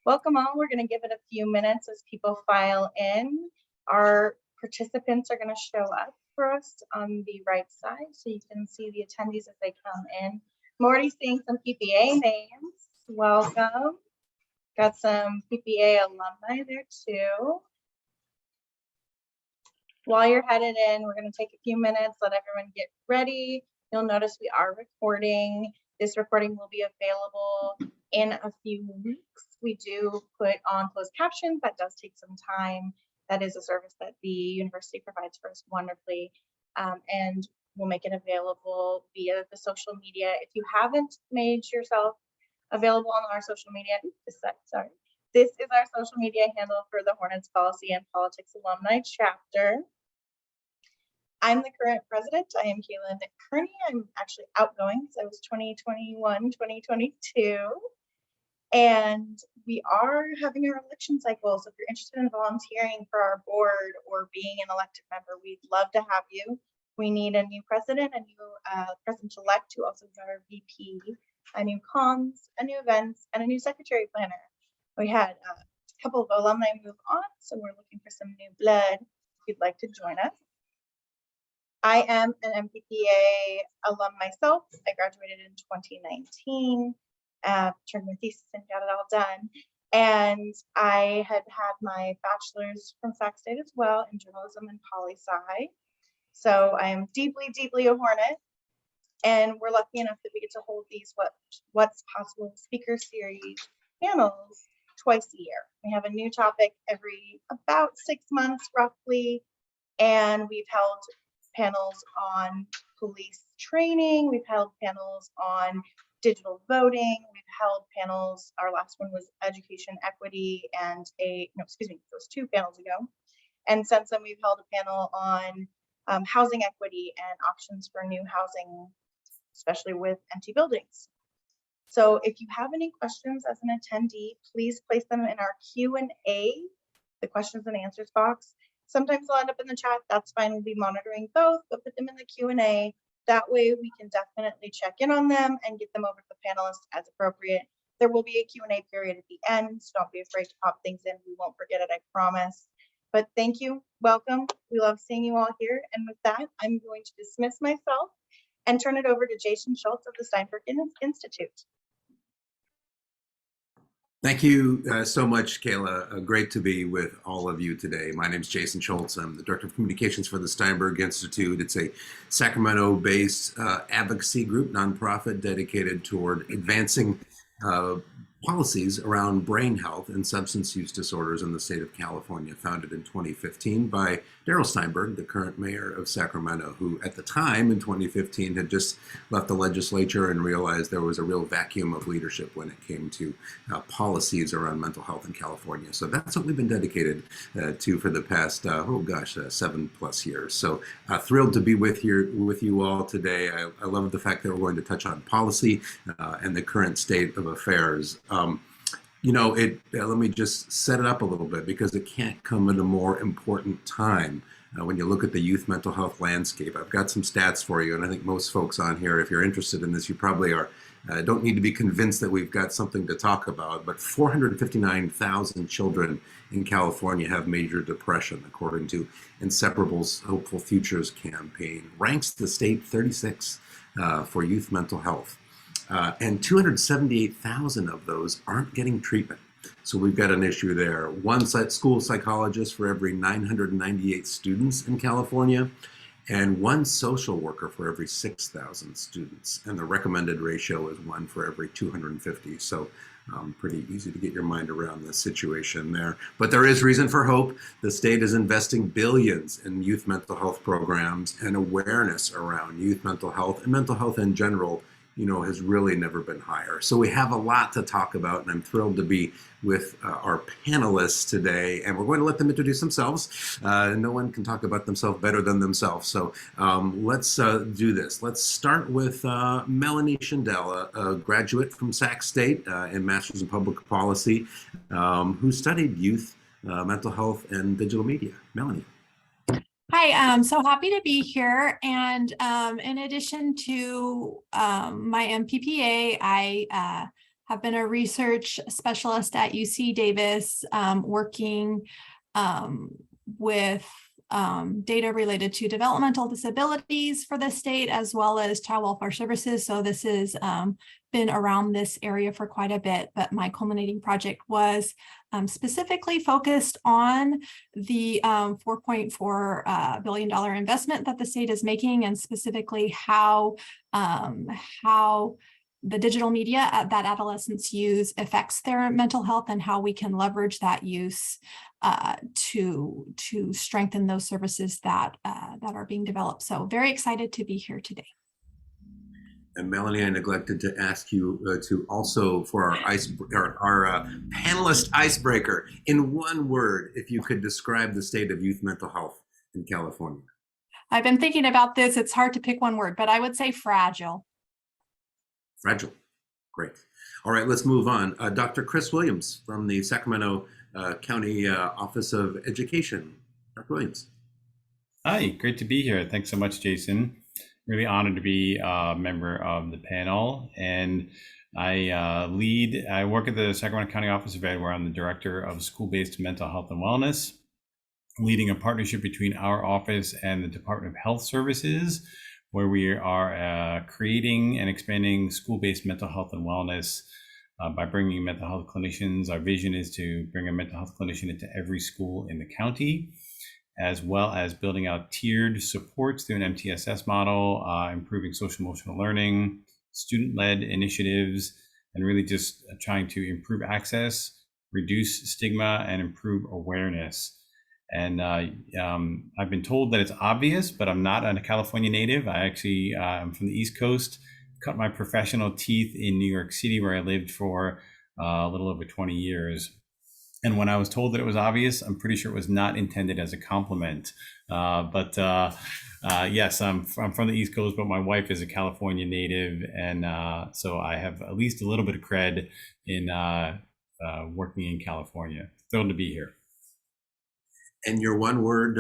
Welcome all. We're going to give it a few minutes as people file in. Our participants are going to show up for us on the right side so you can see the attendees as they come in. I'm already seeing some PPA names. Welcome. Got some PPA alumni there too. While you're headed in, we're going to take a few minutes, let everyone get ready. You'll notice we are recording. This recording will be available in a few weeks. We do put on closed captions. That does take some time. That is a service that the university provides for us wonderfully. And we'll make it available via the social media. If you haven't made yourself available on our social media, this is our social media handle for the Hornets Policy and Politics Alumni Chapter. I'm the current president. I am Kaylin Kearney. I'm actually outgoing because I was 2021, 2022. And we are having our election cycle. So if you're interested in volunteering for our board or being an elected member, we'd love to have you. We need a new president, a new president-elect who also is our VP, a new comms, a new events, and a new secretary planner. We had a couple of alumni move on, so we're looking for some new blood if you'd like to join us. I am an MPPA alum myself. I graduated in 2019, turned my thesis and got it all done. And I had my bachelor's from Sac State as well in journalism and poli-sci. So I am deeply, deeply a Hornet. And we're lucky enough that we get to hold these What's Possible speaker series panels twice a year. We have a new topic every about 6 months roughly. And we've held panels on police training. We've held panels on digital voting. We've held panels. Our last one was education equity and it was 2 panels ago. And since then we've held a panel on housing equity and options for new housing, especially with empty buildings. So if you have any questions as an attendee, please place them in our Q&A, the questions and answers box. Sometimes they'll end up in the chat. That's fine. We'll be monitoring both, but put them in the Q&A. That way we can definitely check in on them and get them over to the panelists as appropriate. There will be a Q&A period at the end, so don't be afraid to pop things in. We won't forget it, I promise. But thank you. Welcome. We love seeing you all here. And with that, I'm going to dismiss myself and turn it over to Jason Schultz of the Steinberg Institute. Thank you so much, Kayla. Great to be with all of you today. My name is Jason Schultz. I'm the Director of Communications for the Steinberg Institute. It's a Sacramento-based advocacy group, nonprofit dedicated toward advancing policies around brain health and substance use disorders in the state of California, founded in 2015 by Darrell Steinberg, the current mayor of Sacramento, who at the time in 2015 had just left the legislature and realized there was a real vacuum of leadership when it came to policies around mental health in California. So that's what we've been dedicated to for the past, 7+ years. So thrilled to be with you all today. I love the fact that we're going to touch on policy and the current state of affairs. Let me just set it up a little bit because it can't come at a more important time when you look at the youth mental health landscape. I've got some stats for you, and I think most folks on here, if you're interested in this, you probably are. Don't need to be convinced that we've got something to talk about, but 459,000 children in California have major depression, according to Inseparable's Hopeful Futures campaign. Ranks the state 36 for youth mental health. And 278,000 of those aren't getting treatment. So we've got an issue there. One school psychologist for every 998 students in California, and one social worker for every 6,000 students. And the recommended ratio is 1 for every 250. So pretty easy to get your mind around the situation there. But there is reason for hope. The state is investing billions in youth mental health programs, and awareness around youth mental health and mental health in general has really never been higher. So we have a lot to talk about, and I'm thrilled to be with our panelists today, and we're going to let them introduce themselves. No one can talk about themselves better than themselves. So let's do this. Let's start with Melanie Schindell, a graduate from Sac State in Masters in Public Policy, who studied youth mental health and digital media. Melanie. Hi, I'm so happy to be here. And in addition to my MPPA, I have been a research specialist at UC Davis, working with data related to developmental disabilities for the state, as well as child welfare services. So this has been around this area for quite a bit, but my culminating project was specifically focused on the $4.4 billion investment that the state is making, and specifically how the digital media that adolescents use affects their mental health, and how we can leverage that use to strengthen those services that are being developed. So very excited to be here today. And Melanie, I neglected to ask you to also, for our panelist icebreaker, in one word, if you could describe the state of youth mental health in California. I've been thinking about this. It's hard to pick one word, but I would say fragile. Fragile. Great. All right, let's move on. Dr. Chris Williams from the Sacramento County Office of Education. Dr. Williams. Hi, great to be here. Thanks so much, Jason. Really honored to be a member of the panel. And I work at the Sacramento County Office of Ed, where I'm the Director of School-Based Mental Health and Wellness, leading a partnership between our office and the Department of Health Services, where we are creating and expanding school-based mental health and wellness by bringing mental health clinicians. Our vision is to bring a mental health clinician into every school in the county, as well as building out tiered supports through an MTSS model, improving social emotional learning, student-led initiatives, and really just trying to improve access, reduce stigma, and improve awareness. And I've been told that it's obvious, but I'm not a California native. I actually am from the East Coast, cut my professional teeth in New York City, where I lived for a little over 20 years. And when I was told that it was obvious, I'm pretty sure it was not intended as a compliment. Yes, I'm from the East Coast, but my wife is a California native. And so I have at least a little bit of cred in working in California. Thrilled to be here. And your one-word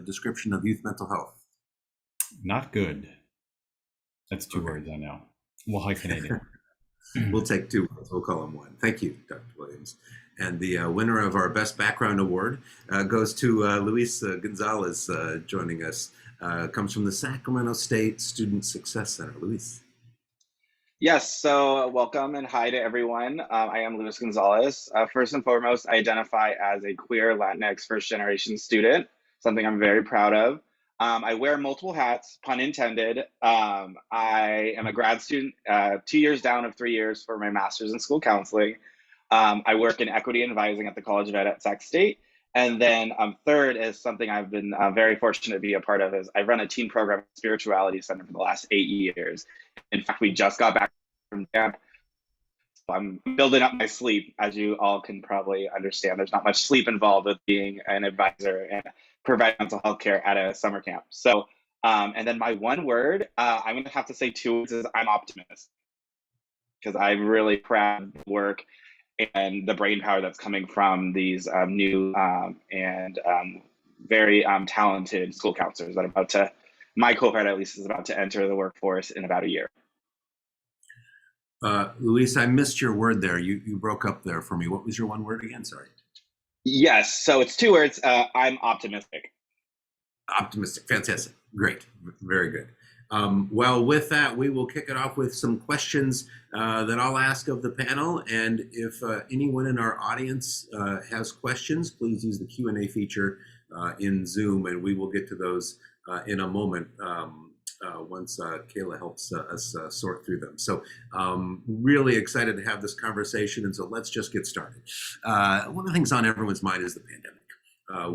description of youth mental health? Not good. That's two words I know. We'll hyphenate it. We'll take two words. We'll call them one. Thank you, Dr. Williams. And the winner of our Best Background Award goes to Luis Gonzalez, joining us. Comes from the Sacramento State Student Success Center. Luis. Yes, so welcome and hi to everyone. I am Luis Gonzalez. First and foremost, I identify as a queer Latinx first-generation student, something I'm very proud of. I wear multiple hats, pun intended. I am a grad student, 2 years down of 3 years for my master's in school counseling. I work in equity advising at the College of Ed at Sac State. And then third is something I've been very fortunate to be a part of, is I run a teen program at Spirituality Center for the last 8 years. In fact, we just got back from camp. So I'm building up my sleep, as you all can probably understand. There's not much sleep involved with being an advisor and providing mental health care at a summer camp. So, and then my one word, I'm gonna have to say two words, is I'm optimist. Because I'm really proud of the work and the brain power that's coming from these new and very talented school counselors that my cohort at least is about to enter the workforce in about a year. Luis, I missed your word there. You broke up there for me. What was your one word again? Sorry. Yes, so it's two words. I'm optimistic. Optimistic. Fantastic. Great. Very good. Well, with that, we will kick it off with some questions that I'll ask of the panel. And if anyone in our audience has questions, please use the Q&A feature in Zoom, and we will get to those in a moment once Kayla helps us sort through them. So really excited to have this conversation, and so let's just get started. One of the things on everyone's mind is the pandemic.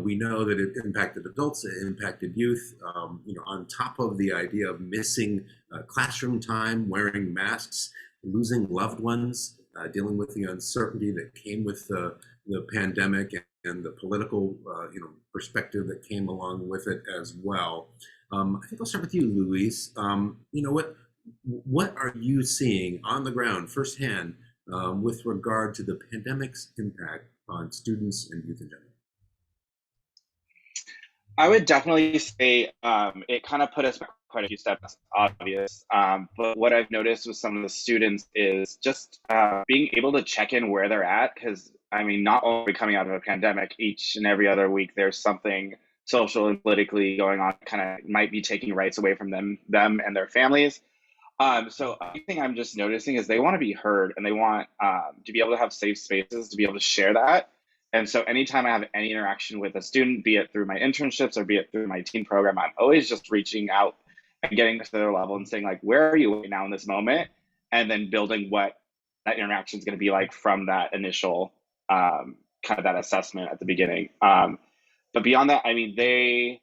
We know that it impacted adults, it impacted youth, on top of the idea of missing classroom time, wearing masks, losing loved ones, dealing with the uncertainty that came with the pandemic and the political perspective that came along with it as well. I think I'll start with you, Luis. What are you seeing on the ground firsthand with regard to the pandemic's impact on students and youth in general? I would definitely say it kind of put us back quite a few steps, obvious. But what I've noticed with some of the students is just being able to check in where they're at. Because, I mean, not only coming out of a pandemic, each and every other week, there's something social and politically going on, kind of might be taking rights away from them and their families. So one thing I'm just noticing is they want to be heard, and they want to be able to have safe spaces to be able to share that. And so anytime I have any interaction with a student, be it through my internships or be it through my teen program, I'm always just reaching out and getting to their level and saying, like, where are you right now in this moment? And then building what that interaction is going to be like from that initial kind of that assessment at the beginning. But beyond that, I mean, the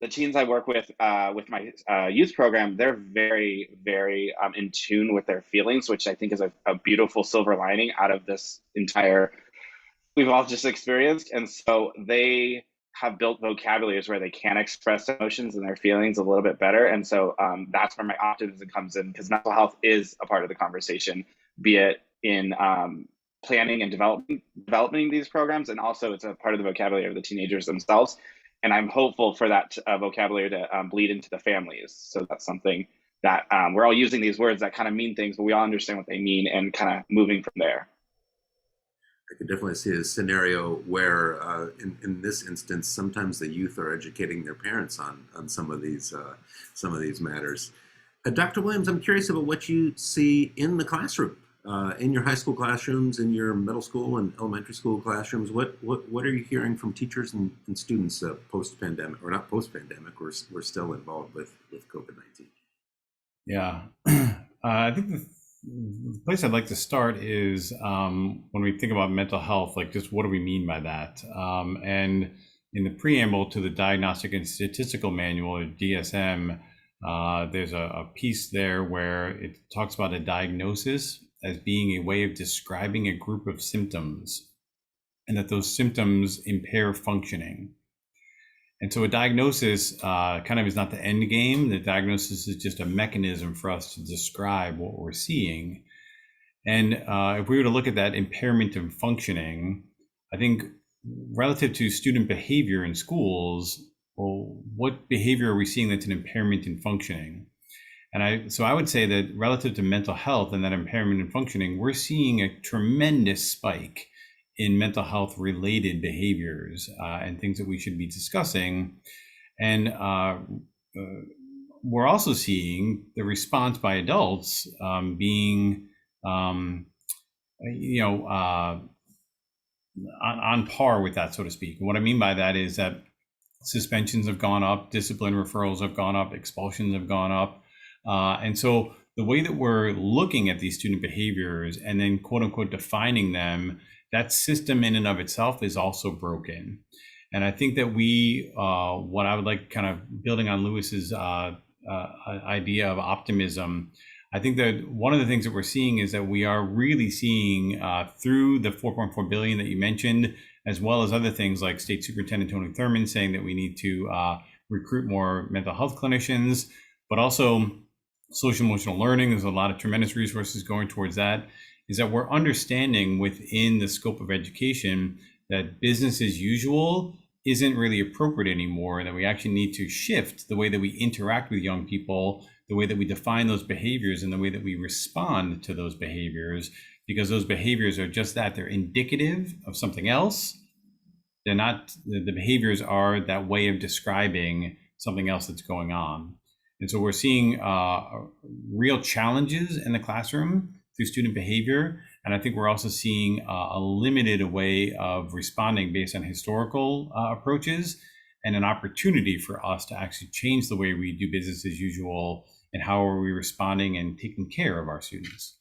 teens I work with my youth program, they're very, very in tune with their feelings, which I think is a beautiful silver lining out of this entire we've all just experienced. And so they have built vocabularies where they can express emotions and their feelings a little bit better. And so that's where my optimism comes in, because mental health is a part of the conversation, be it in planning and developing these programs, and also it's a part of the vocabulary of the teenagers themselves. And I'm hopeful for that vocabulary to bleed into the families. So that's something that we're all using these words that kind of mean things, but we all understand what they mean, and kind of moving from there. I could definitely see a scenario where, in this instance, sometimes the youth are educating their parents on some of these matters. Dr. Williams, I'm curious about what you see in the classroom, in your high school classrooms, in your middle school and elementary school classrooms. What are you hearing from teachers and students post-pandemic, or not post-pandemic? We're still involved with COVID-19. Yeah, I think the place I'd like to start is when we think about mental health, like, just what do we mean by that? And in the preamble to the Diagnostic and Statistical Manual, or DSM, there's a piece there where it talks about a diagnosis as being a way of describing a group of symptoms, and that those symptoms impair functioning. And so a diagnosis kind of is not the end game. The diagnosis is just a mechanism for us to describe what we're seeing. And if we were to look at that impairment in functioning, I think relative to student behavior in schools, well, what behavior are we seeing that's an impairment in functioning? And so I would say that relative to mental health and that impairment in functioning, we're seeing a tremendous spike in mental health related behaviors and things that we should be discussing. And we're also seeing the response by adults being, on par with that, so to speak. And what I mean by that is that suspensions have gone up, discipline referrals have gone up, expulsions have gone up. And so the way that we're looking at these student behaviors and then quote unquote defining them, that system in and of itself is also broken. And I think that what I would like, kind of building on Lewis's idea of optimism, I think that one of the things that we're seeing is that we are really seeing through the 4.4 billion that you mentioned, as well as other things like State Superintendent Tony Thurmond saying that we need to recruit more mental health clinicians, but also social emotional learning. There's a lot of tremendous resources going towards that. Is that we're understanding within the scope of education that business as usual isn't really appropriate anymore, and that we actually need to shift the way that we interact with young people, the way that we define those behaviors, and the way that we respond to those behaviors, because those behaviors are just that. They're indicative of something else. They're not, the behaviors are that way of describing something else that's going on. And so we're seeing real challenges in the classroom through student behavior. And I think we're also seeing a limited way of responding based on historical approaches, and an opportunity for us to actually change the way we do business as usual, and how are we responding and taking care of our students.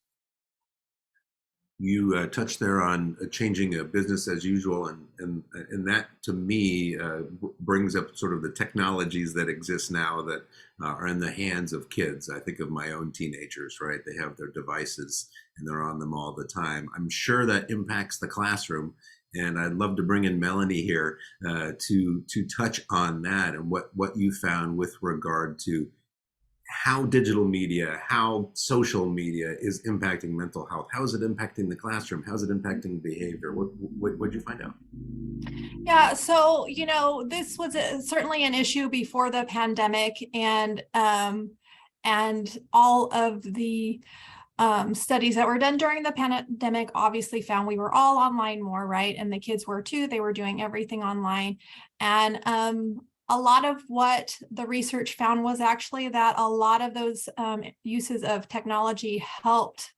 You touched there on changing business as usual, and that to me brings up sort of the technologies that exist now that are in the hands of kids. I think of my own teenagers, right? They have their devices and they're on them all the time. I'm sure that impacts the classroom, and I'd love to bring in Melanie here to touch on that and what you found with regard to how digital media, how social media is impacting mental health. How is it impacting the classroom? How is it impacting behavior? What did you find out? Yeah, so this was certainly an issue before the pandemic, and all of the studies that were done during the pandemic obviously found we were all online more, right? And the kids were too. They were doing everything online, and a lot of what the research found was actually that a lot of those uses of technology helped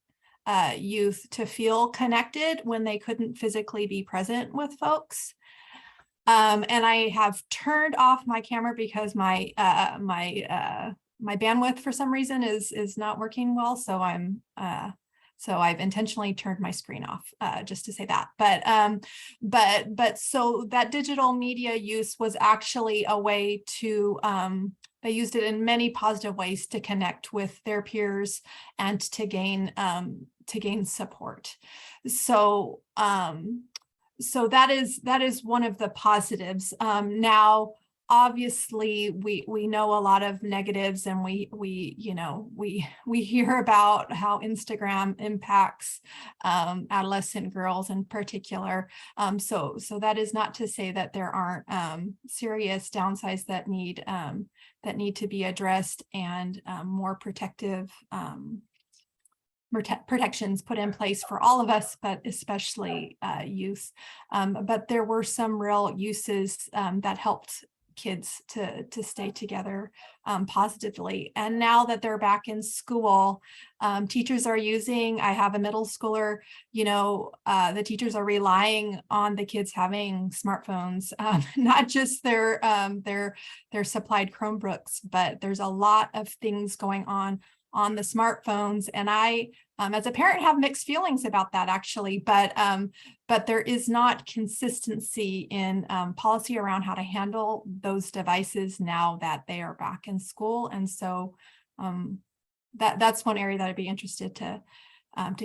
youth to feel connected when they couldn't physically be present with folks. And I have turned off my camera because my bandwidth for some reason is not working well. So I've intentionally turned my screen off just to say that. But so that digital media use was actually a way to they used it in many positive ways to connect with their peers and to gain support. So so that is one of the positives. Now, obviously, we know a lot of negatives, and we hear about how Instagram impacts adolescent girls in particular. So that is not to say that there aren't serious downsides that need to be addressed, and more protective protections put in place for all of us, but especially youth. But there were some real uses that helped kids to stay together positively. And now that they're back in school, teachers are using, I have a middle schooler, the teachers are relying on the kids having smartphones, not just their supplied Chromebooks, but there's a lot of things going on the smartphones. And I, as a parent, have mixed feelings about that, actually, but there is not consistency in policy around how to handle those devices now that they are back in school. And so that's one area that I'd be interested to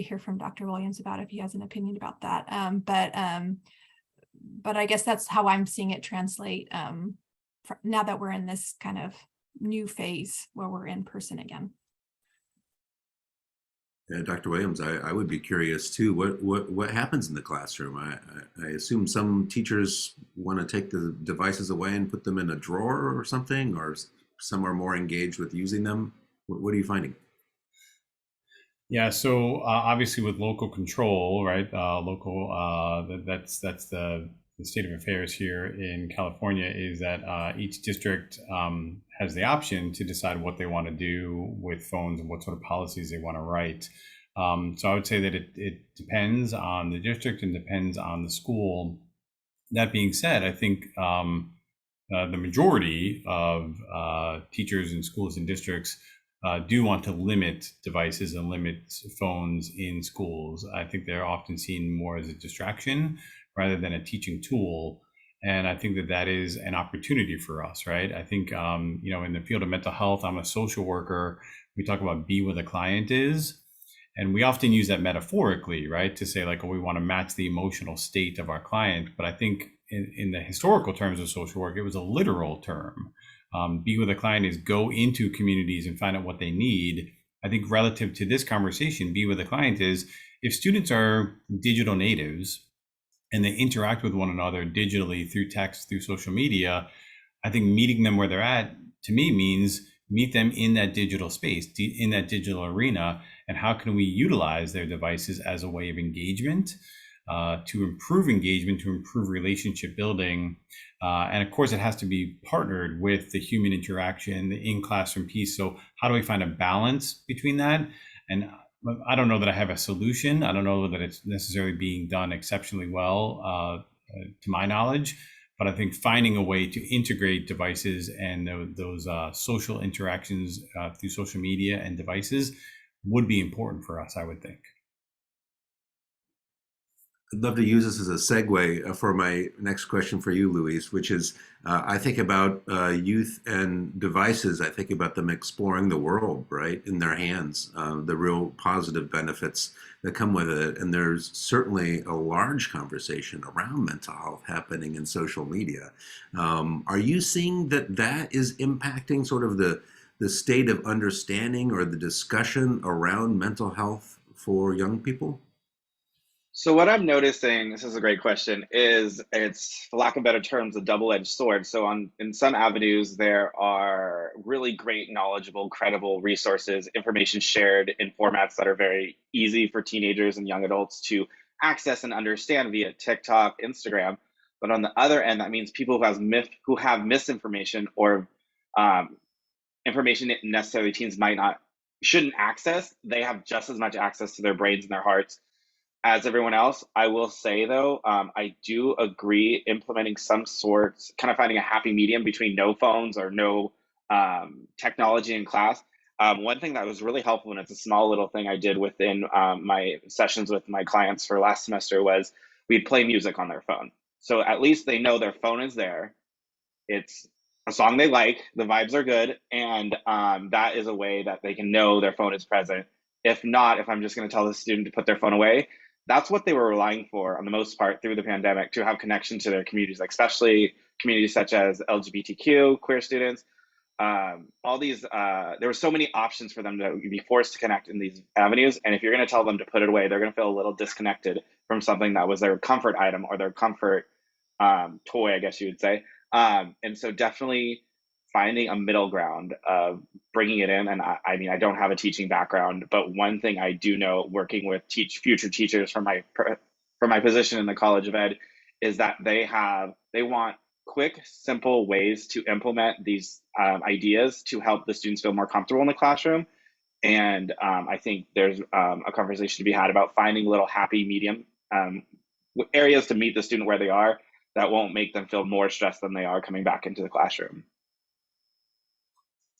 hear from Dr. Williams about, if he has an opinion about that. But I guess that's how I'm seeing it translate now that we're in this kind of new phase where we're in person again. Dr. Williams, I would be curious too. What happens in the classroom? I assume some teachers want to take the devices away and put them in a drawer or something, or some are more engaged with using them. What are you finding? Yeah, so obviously with local control, right? That's the state of affairs here in California, is that each district has the option to decide what they want to do with phones and what sort of policies they want to write. So I would say that it depends on the district and depends on the school. That being said, I think the majority of teachers in schools and districts do want to limit devices and limit phones in schools. I think they're often seen more as a distraction rather than a teaching tool. And I think that is an opportunity for us, right? I think, in the field of mental health, I'm a social worker. We talk about be where the client is. And we often use that metaphorically, right? To say like, oh, we want to match the emotional state of our client. But I think in the historical terms of social work, it was a literal term. Be where the client is, go into communities and find out what they need. I think relative to this conversation, be where the client is, if students are digital natives, and they interact with one another digitally through text, through social media, I think meeting them where they're at, to me, means meet them in that digital space, in that digital arena, and how can we utilize their devices as a way of engagement, to improve engagement, to improve relationship building. And of course, it has to be partnered with the human interaction, the in-classroom piece. So how do we find a balance between that? And I don't know that I have a solution. I don't know that it's necessarily being done exceptionally well, to my knowledge, but I think finding a way to integrate devices and those social interactions through social media and devices would be important for us, I would think. I'd love to use this as a segue for my next question for you, Luis, which is, I think about youth and devices. I think about them exploring the world, right, in their hands, the real positive benefits that come with it. And there's certainly a large conversation around mental health happening in social media. Are you seeing that is impacting sort of the the state of understanding or the discussion around mental health for young people? So what I'm noticing, this is a great question, is it's, for lack of better terms, a double-edged sword. So in some avenues, there are really great, knowledgeable, credible resources, information shared in formats that are very easy for teenagers and young adults to access and understand via TikTok, Instagram. But on the other end, that means people who have misinformation or um, information that necessarily teens shouldn't access, they have just as much access to their brains and their hearts as everyone else. I will say though, I do agree implementing some sorts, kind of finding a happy medium between no phones or no technology in class. One thing that was really helpful, and it's a small little thing I did within my sessions with my clients for last semester, was we'd play music on their phone. So at least they know their phone is there. It's a song they like, the vibes are good, and that is a way that they can know their phone is present. If not, if I'm just going to tell the student to put their phone away, that's what they were relying for on the most part through the pandemic, to have connection to their communities, like especially communities such as LGBTQ, queer students. All these, there were so many options for them to be forced to connect in these avenues. And if you're going to tell them to put it away, they're going to feel a little disconnected from something that was their comfort item or their comfort toy, I guess you would say. And so definitely finding a middle ground of bringing it in. And I mean, I don't have a teaching background, but one thing I do know, working with future teachers from my position in the College of Ed, is that they want quick, simple ways to implement these ideas to help the students feel more comfortable in the classroom. And I think there's a conversation to be had about finding little happy medium areas to meet the student where they are that won't make them feel more stressed than they are coming back into the classroom.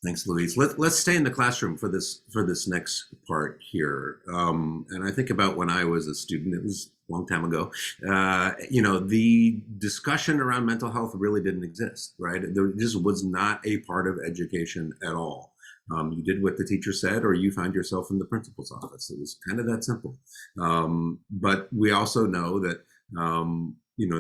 Thanks, Louise. Let's stay in the classroom for this next part here. And I think about when I was a student, it was a long time ago. The discussion around mental health really didn't exist, right? There just was not a part of education at all. You did what the teacher said, or you found yourself in the principal's office. It was kind of that simple. But we also know that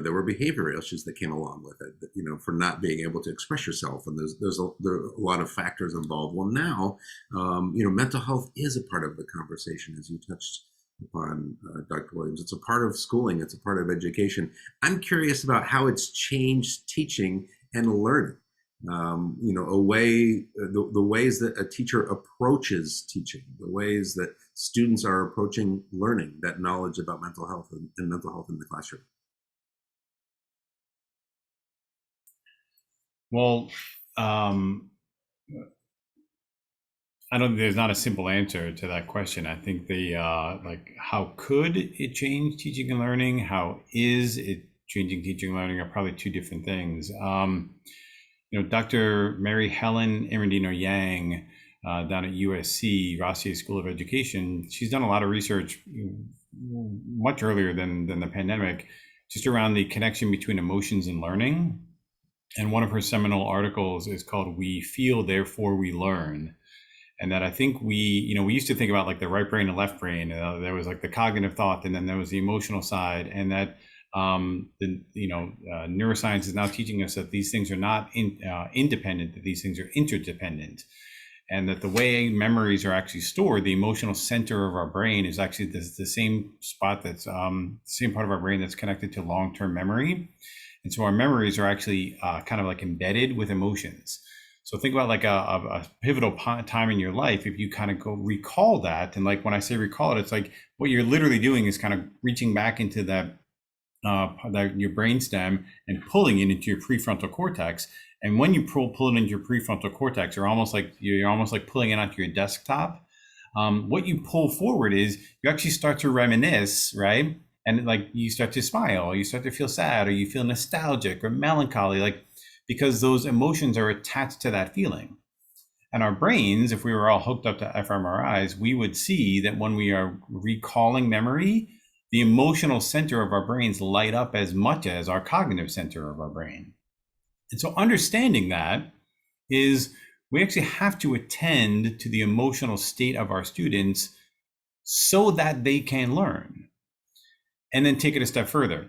there were behavioral issues that came along with it, for not being able to express yourself. And there are a lot of factors involved. Well, now, mental health is a part of the conversation, as you touched upon, Dr. Williams. It's a part of schooling. It's a part of education. I'm curious about how it's changed teaching and learning. The ways that a teacher approaches teaching, the ways that students are approaching learning that knowledge about mental health and mental health in the classroom. Well, there's not a simple answer to that question. I think how could it change teaching and learning? How is it changing teaching and learning are probably two different things. Dr. Mary Helen Immerdino-Yang down at USC, Rossier School of Education, she's done a lot of research much earlier than the pandemic, just around the connection between emotions and learning. And one of her seminal articles is called "We Feel, Therefore We Learn." And that I think we used to think about like the right brain and left brain. There was like the cognitive thought, and then there was the emotional side. And that neuroscience is now teaching us that these things are not independent, that these things are interdependent. And that the way memories are actually stored, the emotional center of our brain is actually the same spot that's same part of our brain that's connected to long-term memory. And so our memories are actually kind of like embedded with emotions. So think about like a pivotal time in your life. If you kind of go recall that, and like when I say recall it, it's like what you're literally doing is kind of reaching back into that your brainstem and pulling it into your prefrontal cortex. And when you pull it into your prefrontal cortex, you're almost like pulling it onto your desktop. What you pull forward is you actually start to reminisce, right? And like you start to smile, you start to feel sad, or you feel nostalgic or melancholy, like because those emotions are attached to that feeling. And our brains, if we were all hooked up to fMRIs, we would see that when we are recalling memory, the emotional center of our brains light up as much as our cognitive center of our brain. And so understanding that is we actually have to attend to the emotional state of our students so that they can learn. And then take it a step further.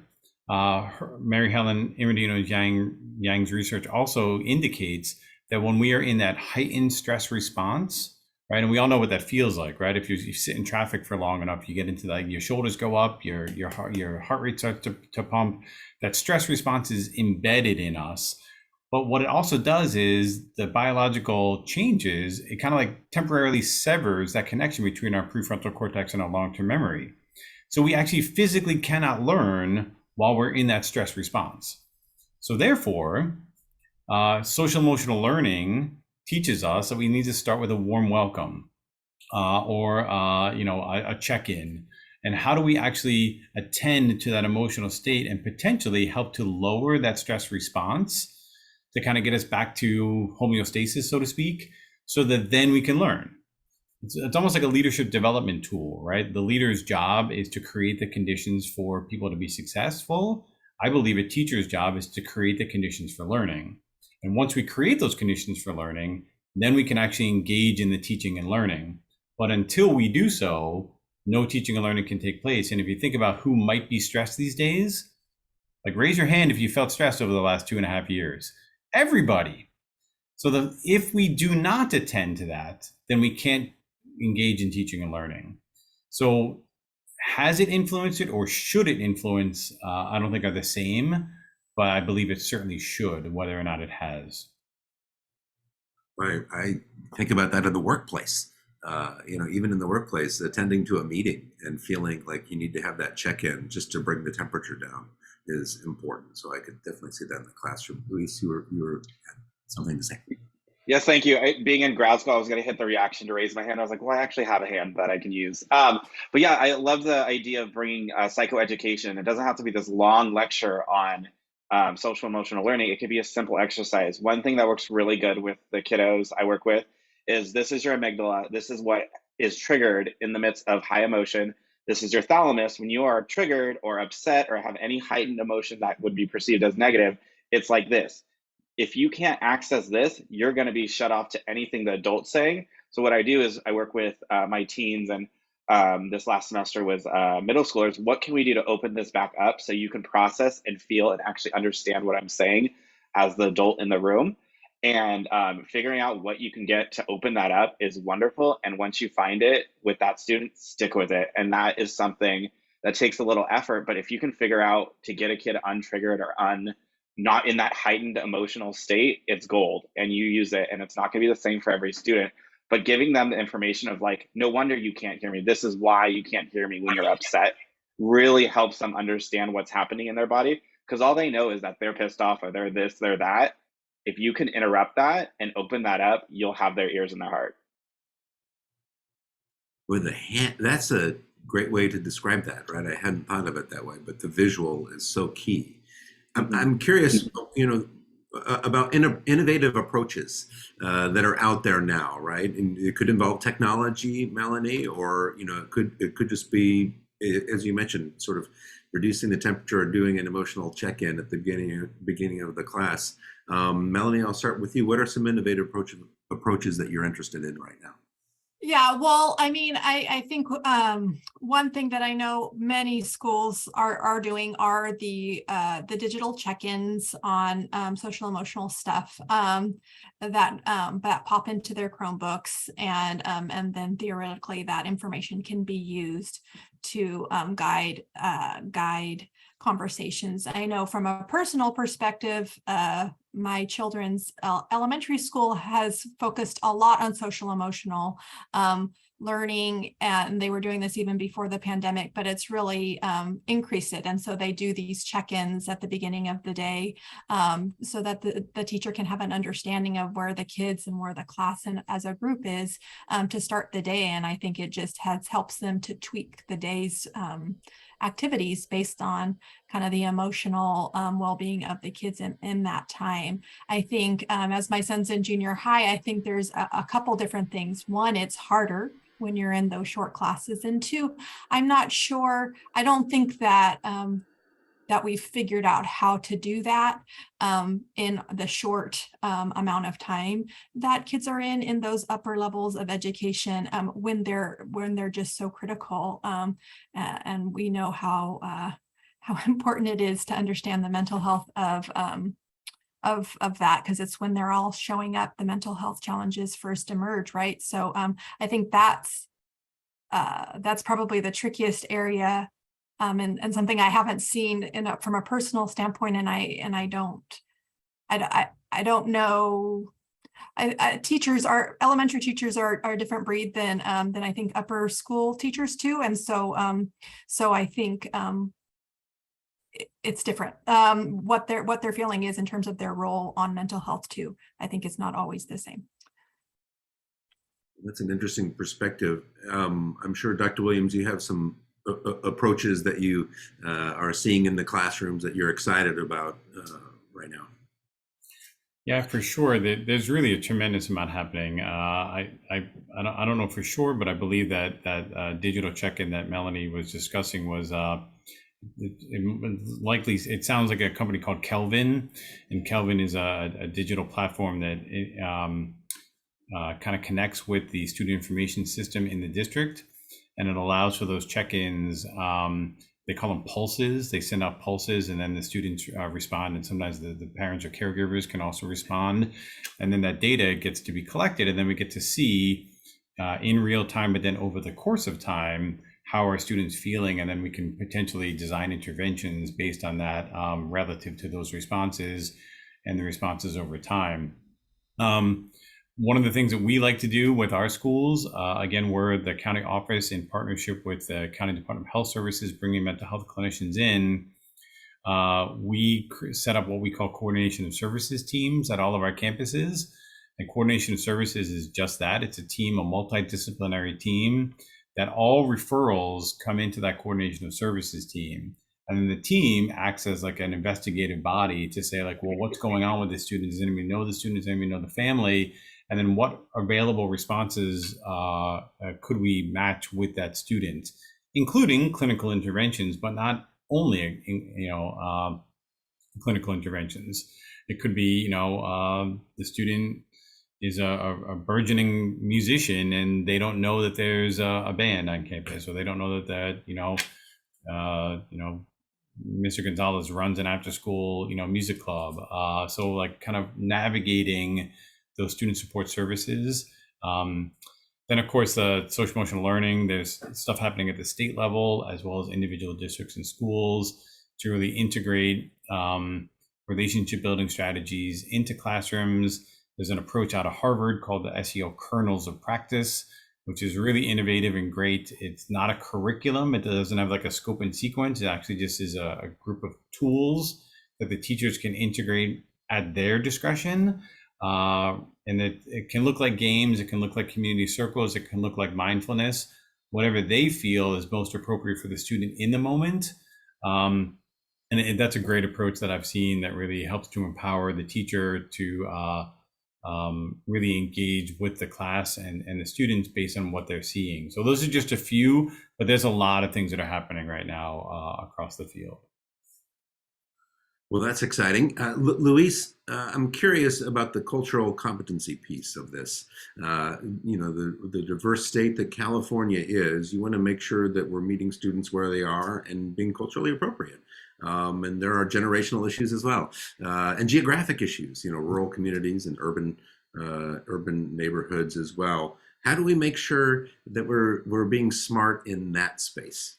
Mary Helen Immerdino-Yang's research also indicates that when we are in that heightened stress response, right, and we all know what that feels like, right? If you sit in traffic for long enough, you get into like your shoulders go up, your heart rate starts to pump. That stress response is embedded in us. But what it also does is the biological changes, it kind of like temporarily severs that connection between our prefrontal cortex and our long-term memory. So we actually physically cannot learn while we're in that stress response. So therefore, social emotional learning teaches us that we need to start with a warm welcome or a check-in. And how do we actually attend to that emotional state and potentially help to lower that stress response to kind of get us back to homeostasis, so to speak, so that then we can learn. It's almost like a leadership development tool, right? The leader's job is to create the conditions for people to be successful. I believe a teacher's job is to create the conditions for learning. And once we create those conditions for learning, then we can actually engage in the teaching and learning. But until we do so, no teaching and learning can take place. And if you think about who might be stressed these days, like raise your hand if you felt stressed over the last 2.5 years. Everybody. So if we do not attend to that, then we can't engage in teaching and learning. So has it influenced it or should it influence? I don't think are the same, but I believe it certainly should, whether or not it has. Right. I think about that in the workplace. Even in the workplace, attending to a meeting and feeling like you need to have that check-in just to bring the temperature down is important. So I could definitely see that in the classroom. Luis, you were something to say. Yes, thank you. Being in grad school, I was going to hit the reaction to raise my hand. I was like, well, I actually have a hand that I can use. But yeah, I love the idea of bringing psychoeducation. It doesn't have to be this long lecture on social emotional learning. It could be a simple exercise. One thing that works really good with the kiddos I work with is this is your amygdala. This is what is triggered in the midst of high emotion. This is your thalamus. When you are triggered or upset or have any heightened emotion that would be perceived as negative, it's like this. If you can't access this, you're going to be shut off to anything the adult's saying. So what I do is I work with my teens, and this last semester was middle schoolers. What can we do to open this back up so you can process and feel and actually understand what I'm saying as the adult in the room? And figuring out what you can get to open that up is wonderful. And once you find it with that student, stick with it. And that is something that takes a little effort. But if you can figure out to get a kid untriggered or not in that heightened emotional state, it's gold, and you use it. And it's not going to be the same for every student, but giving them the information of like, no wonder you can't hear me. This is why you can't hear me when you're upset, really helps them understand what's happening in their body. Because all they know is that they're pissed off or they're this, they're that. If you can interrupt that and open that up, you'll have their ears and their heart. With a hand, that's a great way to describe that, right? I hadn't thought of it that way, but the visual is so key. I'm curious, about innovative approaches that are out there now, right? And it could involve technology, Melanie, or it could just be, as you mentioned, sort of reducing the temperature or doing an emotional check-in at the beginning of the class. Melanie, I'll start with you. What are some innovative approaches that you're interested in right now? Yeah, well, I mean, I think one thing that I know many schools are doing are the digital check-ins on social emotional stuff that pop into their Chromebooks, and then theoretically that information can be used to guide conversations. I know from a personal perspective, my children's elementary school has focused a lot on social emotional learning, and they were doing this even before the pandemic, but it's really increased it. And so they do these check-ins at the beginning of the day so that the teacher can have an understanding of where the kids and where the class and as a group is to start the day. And I think it just helps them to tweak the day's activities based on kind of the emotional well-being of the kids in that time. I think as my son's in junior high, I think there's a couple different things. One, it's harder when you're in those short classes. And two, I'm not sure, I don't think that that we've figured out how to do that in the short amount of time that kids are in those upper levels of education when they're just so critical. And we know how important it is to understand the mental health of of that, because it's when they're all showing up, the mental health challenges first emerge, right? So I think that's probably the trickiest area, and something I haven't seen from a personal standpoint, and I don't know. Elementary teachers are a different breed than I think upper school teachers too, and so I think it's different. What their feeling is in terms of their role on mental health too. I think it's not always the same. That's an interesting perspective. I'm sure, Dr. Williams, you have some approaches that you are seeing in the classrooms that you're excited about right now. Yeah, for sure. There's really a tremendous amount happening. I don't know for sure, but I believe that digital check-in that Melanie was discussing was likely. It sounds like a company called Kelvin, and Kelvin is a digital platform that kind of connects with the student information system in the district, and it allows for those check-ins. They call them pulses. They send out pulses, and then the students respond, and sometimes the parents or caregivers can also respond, and then that data gets to be collected, and then we get to see in real time, but then over the course of time, how are students feeling, and then we can potentially design interventions based on that relative to those responses and the responses over time. One of the things that we like to do with our schools, again, we're the county office in partnership with the County Department of Health Services, bringing mental health clinicians in. We set up what we call coordination of services teams at all of our campuses. And coordination of services is just that. It's a team, a multidisciplinary team, that all referrals come into that coordination of services team. And then the team acts as like an investigative body to say, like, well, what's going on with the student? Does anybody know the student? Does anybody know the family? And then what available responses could we match with that student, including clinical interventions, but not only, clinical interventions. It could be, the student is a burgeoning musician and they don't know that there's a band on campus, or they don't know that Mr. Gonzalez runs an after school, music club. So like kind of navigating those student support services. Then of course, the social emotional learning, there's stuff happening at the state level, as well as individual districts and schools to really integrate relationship building strategies into classrooms. There's an approach out of Harvard called the SEL Kernels of Practice, which is really innovative and great. It's not a curriculum. It doesn't have like a scope and sequence. It actually just is a group of tools that the teachers can integrate at their discretion. And it can look like games. It can look like community circles. It can look like mindfulness, whatever they feel is most appropriate for the student in the moment. And that's a great approach that I've seen that really helps to empower the teacher to really engage with the class and the students based on what they're seeing. So those are just a few, but there's a lot of things that are happening right now across the field. Well, that's exciting. Luis, I'm curious about the cultural competency piece of this. The diverse state that California is, you want to make sure that we're meeting students where they are and being culturally appropriate. And there are generational issues as well, and geographic issues, rural communities and urban neighborhoods as well. How do we make sure that we're being smart in that space?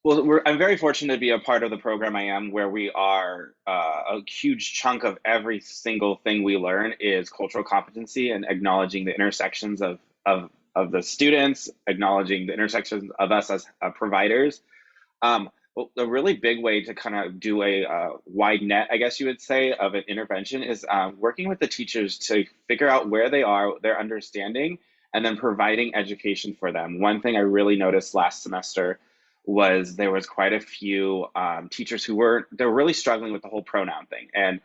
Well, I'm very fortunate to be a part of the program I am, where we are a huge chunk of every single thing we learn is cultural competency and acknowledging the intersections of the students, acknowledging the intersections of us as providers. Well, a really big way to kind of do a wide net, I guess you would say, of an intervention is working with the teachers to figure out where they are, their understanding, and then providing education for them. One thing I really noticed last semester was there was quite a few teachers who were really struggling with the whole pronoun thing. And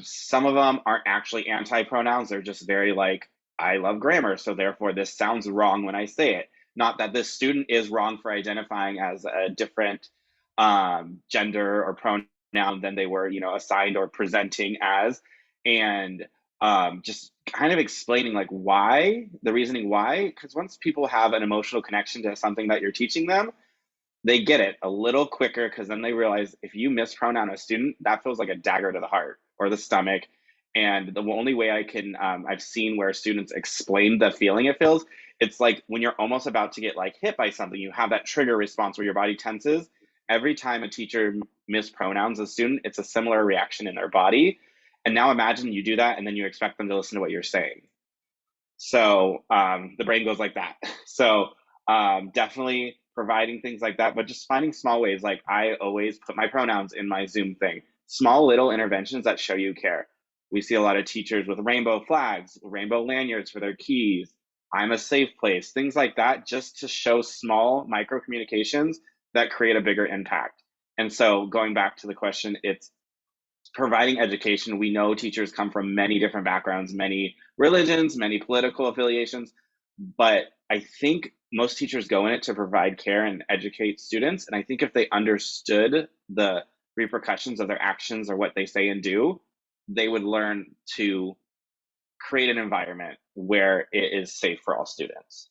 some of them aren't actually anti-pronouns. They're just very like, I love grammar, so therefore this sounds wrong when I say it. Not that this student is wrong for identifying as a different gender or pronoun than they were, assigned or presenting as. And just kind of explaining like why, the reasoning why, because once people have an emotional connection to something that you're teaching them, they get it a little quicker, because then they realize if you mispronoun a student, that feels like a dagger to the heart. or the stomach. And the only way I can, I've seen where students explain the feeling it feels, it's like when you're almost about to get like hit by something, you have that trigger response where your body tenses. Every time a teacher mispronouns a student, it's a similar reaction in their body. And now imagine you do that and then you expect them to listen to what you're saying. So the brain goes like that. So definitely providing things like that, but just finding small ways. Like I always put my pronouns in my Zoom thing. Small little interventions that show you care. We see a lot of teachers with rainbow flags, rainbow lanyards for their keys. I'm a safe place, things like that, just to show small micro communications that create a bigger impact. And so going back to the question, it's providing education. We know teachers come from many different backgrounds, many religions, many political affiliations, but I think most teachers go in it to provide care and educate students. And I think if they understood the repercussions of their actions or what they say and do, they would learn to create an environment where it is safe for all students.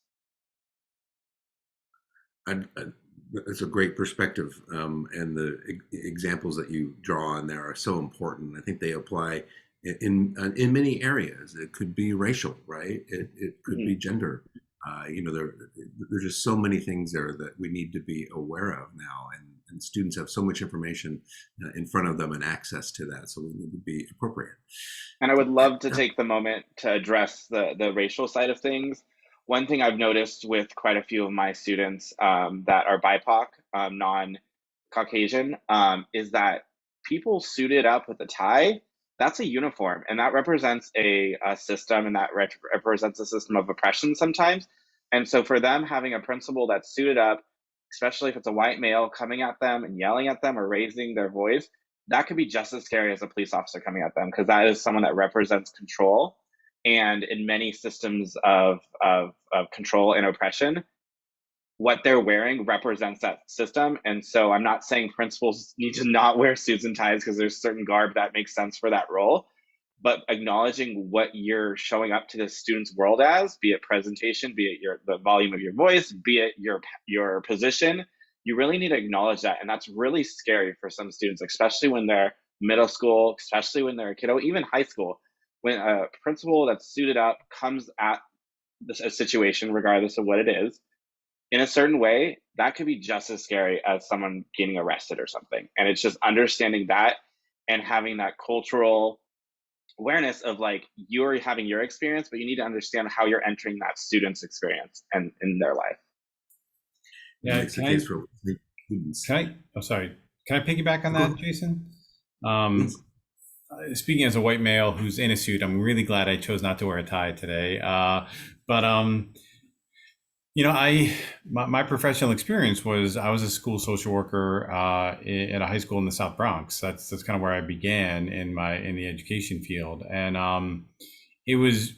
That's a great perspective, and the examples that you draw on there are so important. I think they apply in many areas. It could be racial, right? It could be gender. There's just so many things there that we need to be aware of now, and students have so much information in front of them and access to that, so we need to be appropriate. And I would love to take the moment to address the racial side of things. One thing I've noticed with quite a few of my students that are BIPOC, non-Caucasian, is that people suited up with a tie, that's a uniform, and that represents a system, and that represents a system of oppression sometimes. And so for them, having a principal that's suited up, especially if it's a white male coming at them and yelling at them or raising their voice, that could be just as scary as a police officer coming at them, because that is someone that represents control. And in many systems of control and oppression, what they're wearing represents that system. And so I'm not saying principals need to not wear suits and ties, because there's certain garb that makes sense for that role, but acknowledging what you're showing up to the student's world as, be it presentation, be it the volume of your voice, be it your position, you really need to acknowledge that. And that's really scary for some students, especially when they're middle school, especially when they're a kiddo, even high school. When a principal that's suited up comes at a situation, regardless of what it is, in a certain way, that could be just as scary as someone getting arrested or something. And it's just understanding that and having that cultural awareness of like, you're having your experience, but you need to understand how you're entering that student's experience and in their life. Yeah, can I piggyback on that, Jason? Speaking as a white male who's in a suit, I'm really glad I chose not to wear a tie today. My professional experience was I was a school social worker at a high school in the South Bronx. That's kind of where I began in the education field, and it was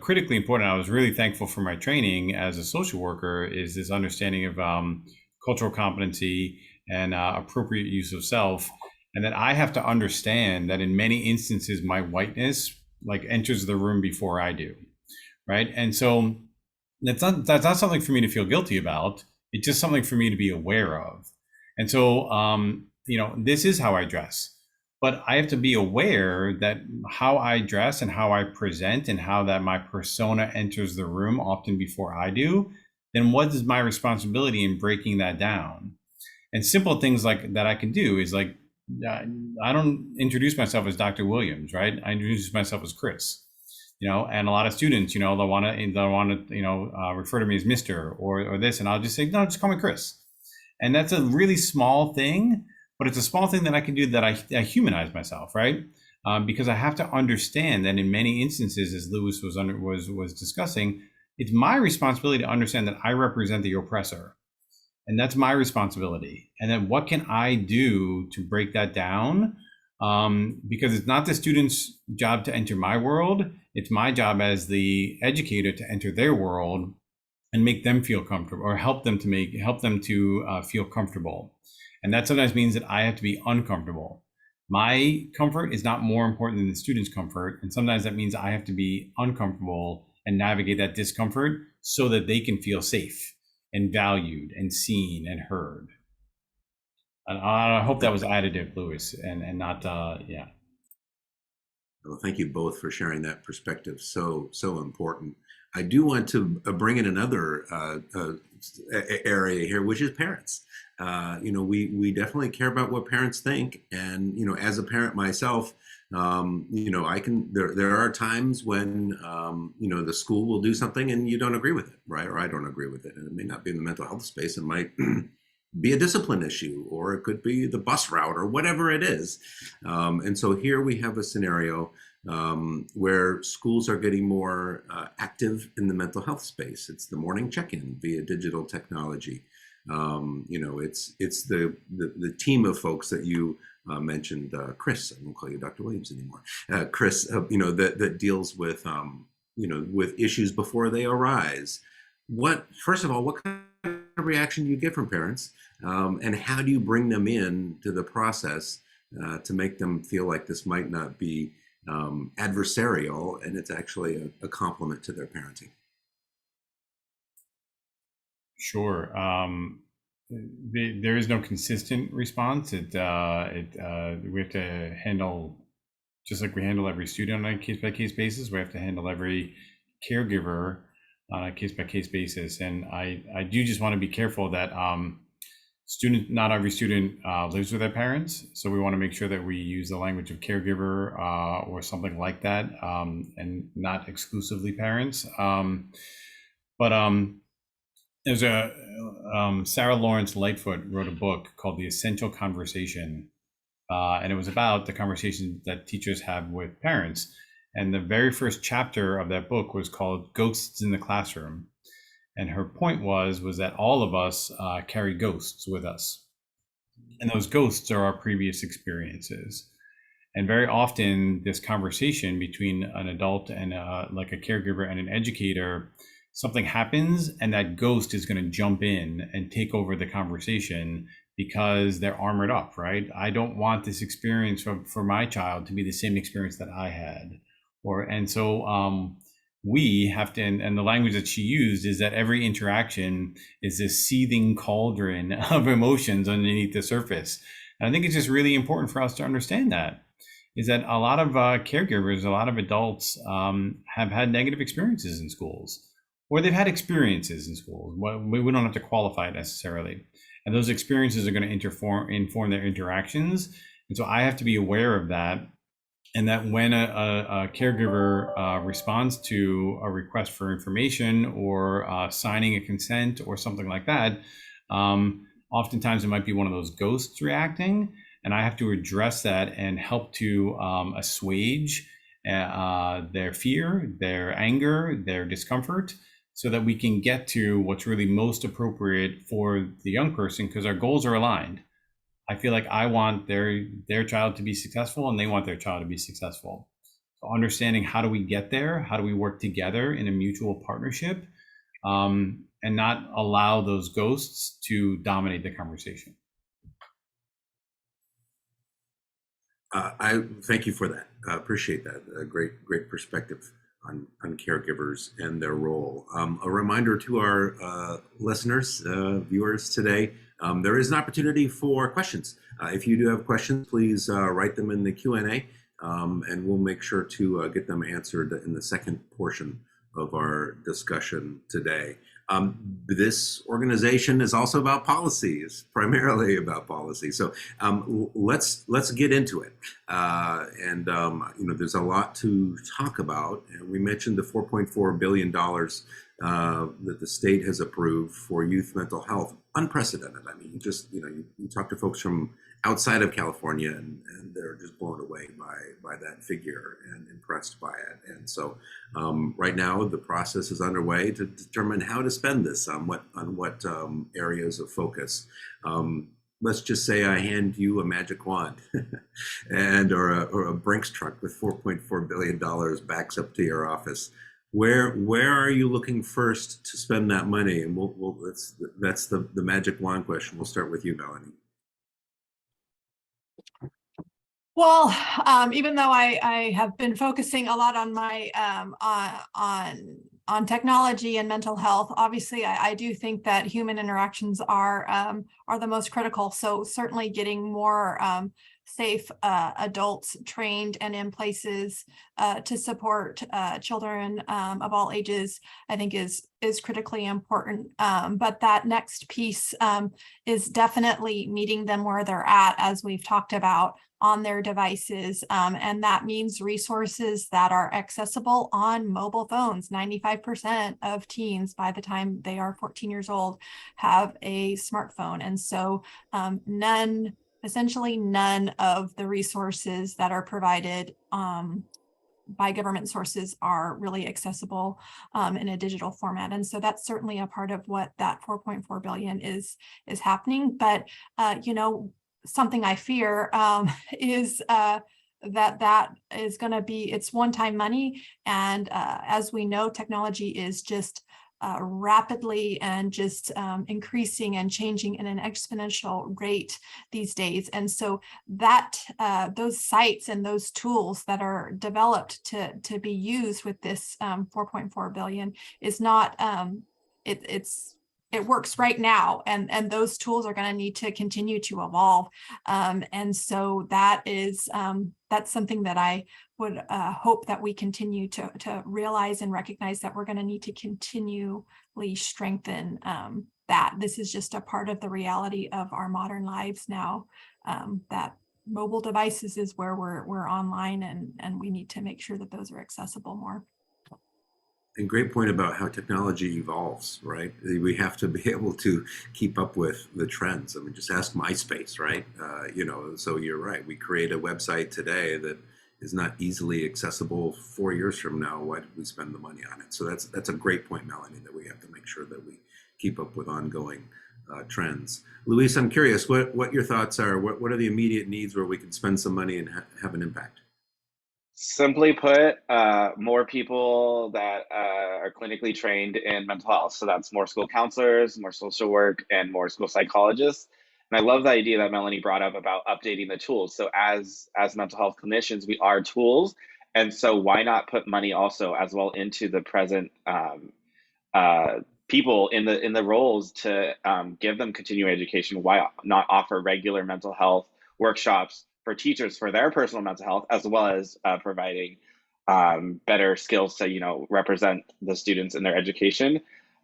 critically important. I was really thankful for my training as a social worker. Is this understanding of cultural competency and appropriate use of self. And that I have to understand that in many instances, my whiteness like enters the room before I do, right? And so that's not something for me to feel guilty about. It's just something for me to be aware of. And so, this is how I dress, but I have to be aware that how I dress and how I present and how that my persona enters the room often before I do, then what is my responsibility in breaking that down? And simple things like that I can do is like, I don't introduce myself as Dr. Williams, right? I introduce myself as Chris, and a lot of students, they'll want to, refer to me as Mr. or this, and I'll just say, no, just call me Chris. And that's a really small thing, but it's a small thing that I can do that I humanize myself, right? Because I have to understand that in many instances, as Lewis was discussing, it's my responsibility to understand that I represent the oppressor. And that's my responsibility. And then what can I do to break that down? Because it's not the student's job to enter my world. It's my job as the educator to enter their world and make them feel comfortable, or help them to feel comfortable. And that sometimes means that I have to be uncomfortable. My comfort is not more important than the student's comfort. And sometimes that means I have to be uncomfortable and navigate that discomfort so that they can feel safe and valued and seen and heard. And I hope that was additive, Lewis, and not, yeah. Well, thank you both for sharing that perspective. So important. I do want to bring in another area here, which is parents. We definitely care about what parents think, and as a parent myself, there are times when the school will do something and you don't agree with it, right? Or I don't agree with it, and it may not be in the mental health space. It might be a discipline issue, or it could be the bus route, or whatever it is. And so here we have a scenario where schools are getting more active in the mental health space. It's the morning check-in via digital technology. It's the team of folks that you mentioned, Chris. I won't call you Dr. Williams anymore. Chris, that deals with with issues before they arise. First of all, what kind of reaction do you get from parents, and how do you bring them in to the process to make them feel like this might not be adversarial and it's actually a compliment to their parenting? Sure. There is no consistent response. We have to handle, just like we handle every student on a case-by-case basis, we have to handle every caregiver on a case-by-case basis. And I do just want to be careful that not every student lives with their parents. So we want to make sure that we use the language of caregiver or something like that, and not exclusively parents. There's Sarah Lawrence Lightfoot wrote a book called The Essential Conversation. And it was about the conversations that teachers have with parents. And the very first chapter of that book was called Ghosts in the Classroom. And her point was that all of us carry ghosts with us. And those ghosts are our previous experiences. And very often this conversation between an adult and like a caregiver and an educator, something happens and that ghost is going to jump in and take over the conversation because they're armored up, right? I don't want this experience for my child to be the same experience that I had. So we have to, and the language that she used is that every interaction is this seething cauldron of emotions underneath the surface. And I think it's just really important for us to understand that, is that a lot of caregivers, a lot of adults have had negative experiences in schools, or they've had experiences in schools. We don't have to qualify it necessarily. And those experiences are going to inform their interactions. And so I have to be aware of that. And that when a caregiver responds to a request for information or signing a consent or something like that, oftentimes it might be one of those ghosts reacting. And I have to address that and help to assuage their fear, their anger, their discomfort, so that we can get to what's really most appropriate for the young person, because our goals are aligned. I feel like I want their child to be successful and they want their child to be successful. So understanding how do we get there, how do we work together in a mutual partnership, and not allow those ghosts to dominate the conversation. I thank you for that. Appreciate that. A great perspective on caregivers and their role. A reminder to our listeners, viewers today, there is an opportunity for questions. If you do have questions, please write them in the Q&A, and we'll make sure to get them answered in the second portion of our discussion today. This organization is also about policy, it's primarily about policy. So let's get into it. There's a lot to talk about. And we mentioned the $4.4 billion that the state has approved for youth mental health. Unprecedented. I mean, you talk to folks from outside of California and they're just blown away by that figure and impressed by it. And so right now the process is underway to determine how to spend this on what areas of focus. Let's just say I hand you a magic wand or a Brinks truck with $4.4 billion backs up to your office. Where are you looking first to spend that money? And that's the magic wand question. We'll start with you, Melanie. Well, even though I have been focusing a lot on my on technology and mental health, obviously I do think that human interactions are the most critical. So certainly getting more safe adults trained and in places to support children of all ages, I think is critically important. But that next piece is definitely meeting them where they're at, as we've talked about, on their devices. And that means resources that are accessible on mobile phones. 95% of teens by the time they are 14 years old have a smartphone. And so essentially none of the resources that are provided by government sources are really accessible in a digital format. And so that's certainly a part of what that 4.4 billion is happening. But, something I fear is that is going to be, it's one-time money. And as we know, technology is just rapidly and just increasing and changing in an exponential rate these days. And so that those sites and those tools that are developed to be used with this 4.4 billion is not, it works right now, and those tools are going to need to continue to evolve. And so that is that's something that I would hope that we continue to realize and recognize, that we're going to need to continually strengthen that. This is just a part of the reality of our modern lives now, that mobile devices is where we're online, and we need to make sure that those are accessible more. And great point about how technology evolves, right? We have to be able to keep up with the trends. I mean, just ask MySpace, right? So you're right. We create a website today that is not easily accessible 4 years from now. Why did we spend the money on it? So that's a great point, Melanie, that we have to make sure that we keep up with ongoing trends. Luis, I'm curious, what your thoughts are. What are the immediate needs where we can spend some money and have an impact? Simply put, more people that are clinically trained in mental health. So that's more school counselors, more social work, and more school psychologists. And I love the idea that Melanie brought up about updating the tools. So as mental health clinicians, we are tools. And so why not put money also as well into the present people in the roles to give them continuing education? Why not offer regular mental health workshops for teachers for their personal mental health, as well as providing better skills to represent the students in their education.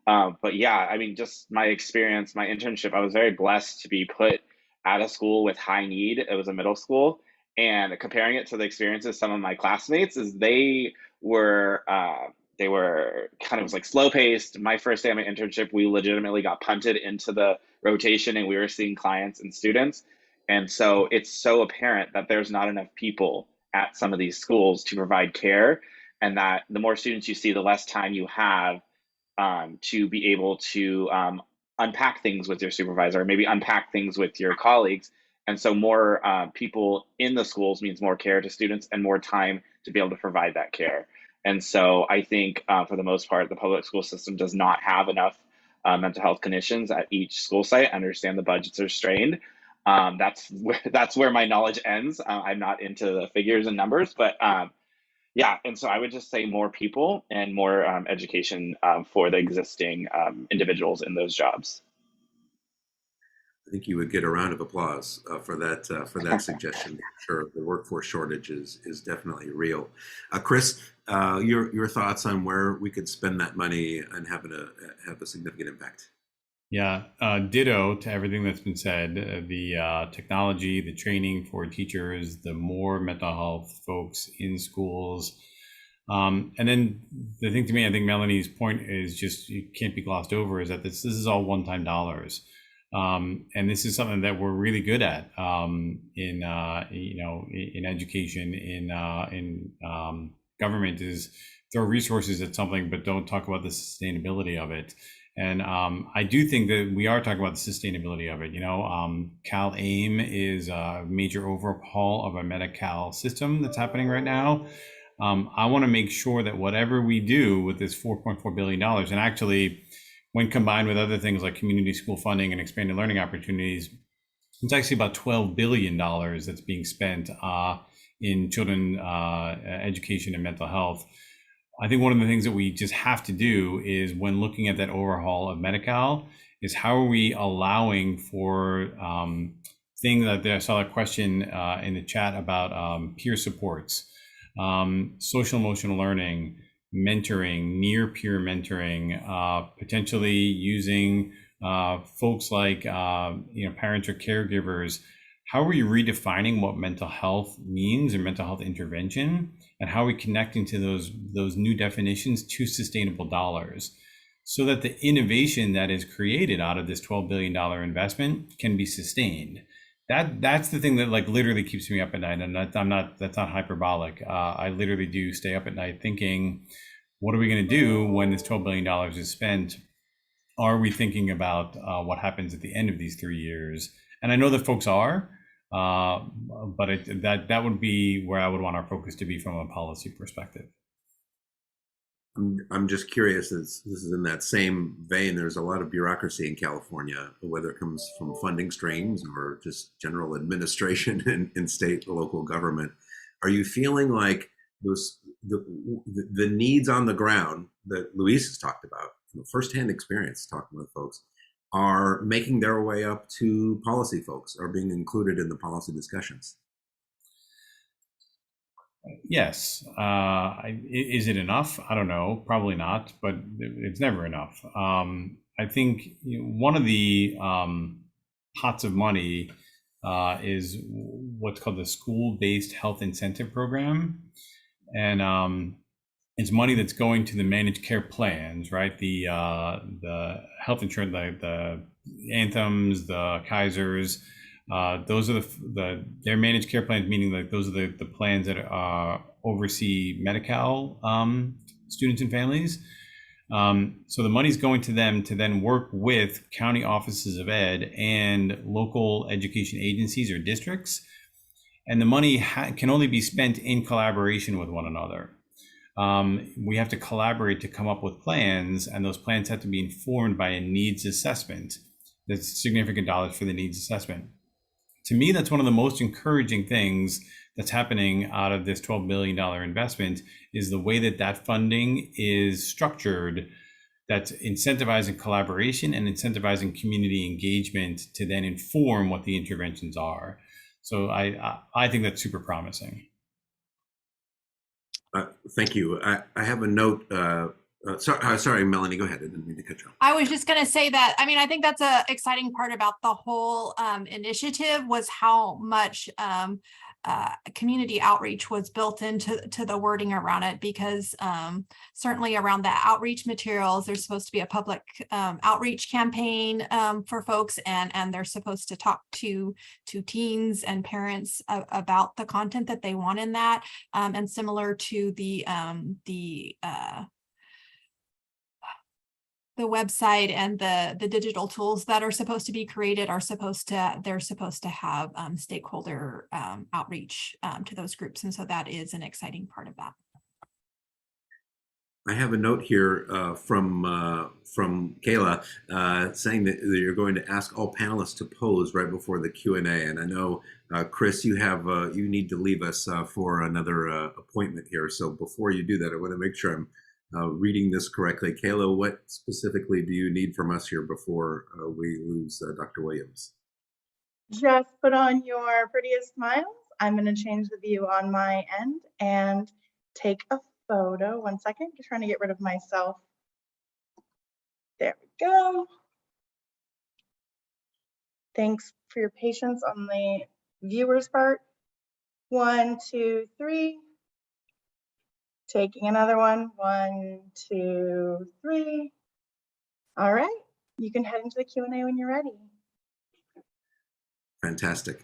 But yeah, I mean, just my experience, my internship, I was very blessed to be put at a school with high need. It was a middle school, and comparing it to the experiences of some of my classmates, is they were kind of like slow paced. My first day of my internship, we legitimately got punted into the rotation, and we were seeing clients and students. And so it's so apparent that there's not enough people at some of these schools to provide care, and that the more students you see, the less time you have to be able to unpack things with your supervisor, or maybe unpack things with your colleagues. And so more people in the schools means more care to students and more time to be able to provide that care. And so I think for the most part, the public school system does not have enough mental health clinicians at each school site. I understand the budgets are strained. That's where my knowledge ends. I'm not into the figures and numbers, but yeah. And so I would just say more people and more education for the existing individuals in those jobs. I think you would get a round of applause for that suggestion. Sure, the workforce shortage is definitely real. Chris, your thoughts on where we could spend that money and have a significant impact? Yeah, ditto to everything that's been said. The technology, the training for teachers, the more mental health folks in schools. And then the thing to me, I think Melanie's point is just, it can't be glossed over, is that this is all one-time dollars. And this is something that we're really good at in education, in government, is throw resources at something, but don't talk about the sustainability of it. And I do think that we are talking about the sustainability of it. Cal AIM is a major overhaul of a Medi-Cal system that's happening right now. I want to make sure that whatever we do with this $4.4 billion, and actually, when combined with other things like community school funding and expanded learning opportunities, it's actually about $12 billion that's being spent in children education and mental health. I think one of the things that we just have to do is, when looking at that overhaul of Medi-Cal, is how are we allowing for thing that I saw a question in the chat about peer supports, social emotional learning, mentoring, near peer mentoring, potentially using folks like parents or caregivers. How are we redefining what mental health means or mental health intervention, and how are we connecting to those new definitions to sustainable dollars, so that the innovation that is created out of this $12 billion investment can be sustained? That's the thing that like literally keeps me up at night, and that's not hyperbolic. I literally do stay up at night thinking, what are we going to do when this $12 billion is spent? Are we thinking about what happens at the end of these 3 years? And I know that folks are, but that would be where I would want our focus to be from a policy perspective. I'm just curious, this is in that same vein. There's a lot of bureaucracy in California, whether it comes from funding streams or just general administration in state and local government. Are you feeling like the needs on the ground that Luis has talked about, firsthand experience talking with folks, are making their way up to policy folks, are being included in the policy discussions? Yes. Is it enough? I don't know. Probably not, but it's never enough. I think one of the pots of money is what's called the school-based health incentive program. And it's money that's going to the managed care plans, right? The health insurance, the Anthems, the Kaisers. Those are their managed care plans, meaning like those are the plans that oversee Medi-Cal students and families. So the money's going to them to then work with county offices of ed and local education agencies or districts. And the money can only be spent in collaboration with one another. We have to collaborate to come up with plans, and those plans have to be informed by a needs assessment. That's significant dollars for the needs assessment. To me, that's one of the most encouraging things that's happening out of this $12 billion investment, is the way that funding is structured, that's incentivizing collaboration and incentivizing community engagement to then inform what the interventions are. So I think that's super promising. Thank you. I have a note. Sorry, Melanie, go ahead. I didn't mean to cut you off. I was just going to say that, I mean, I think that's an exciting part about the whole initiative was how much community outreach was built into the wording around it, because certainly around the outreach materials, there's supposed to be a public outreach campaign for folks, and they're supposed to talk to teens and parents about the content that they want in that, and similar to the website and the digital tools that are supposed to be created they're supposed to have stakeholder outreach to those groups. And so that is an exciting part of that. I have a note here from Kayla saying that you're going to ask all panelists to pose right before the Q&A. And I know, Chris, you need to leave us for another appointment here. So before you do that, I want to make sure I'm reading this correctly. Kayla, what specifically do you need from us here before we lose Dr. Williams? Just put on your prettiest smiles. I'm going to change the view on my end and take a photo. 1 second, just trying to get rid of myself. There we go. Thanks for your patience on the viewer's part. 1, 2, 3. Taking another one. 1, 2, 3. All right, you can head into the Q&A when you're ready. Fantastic.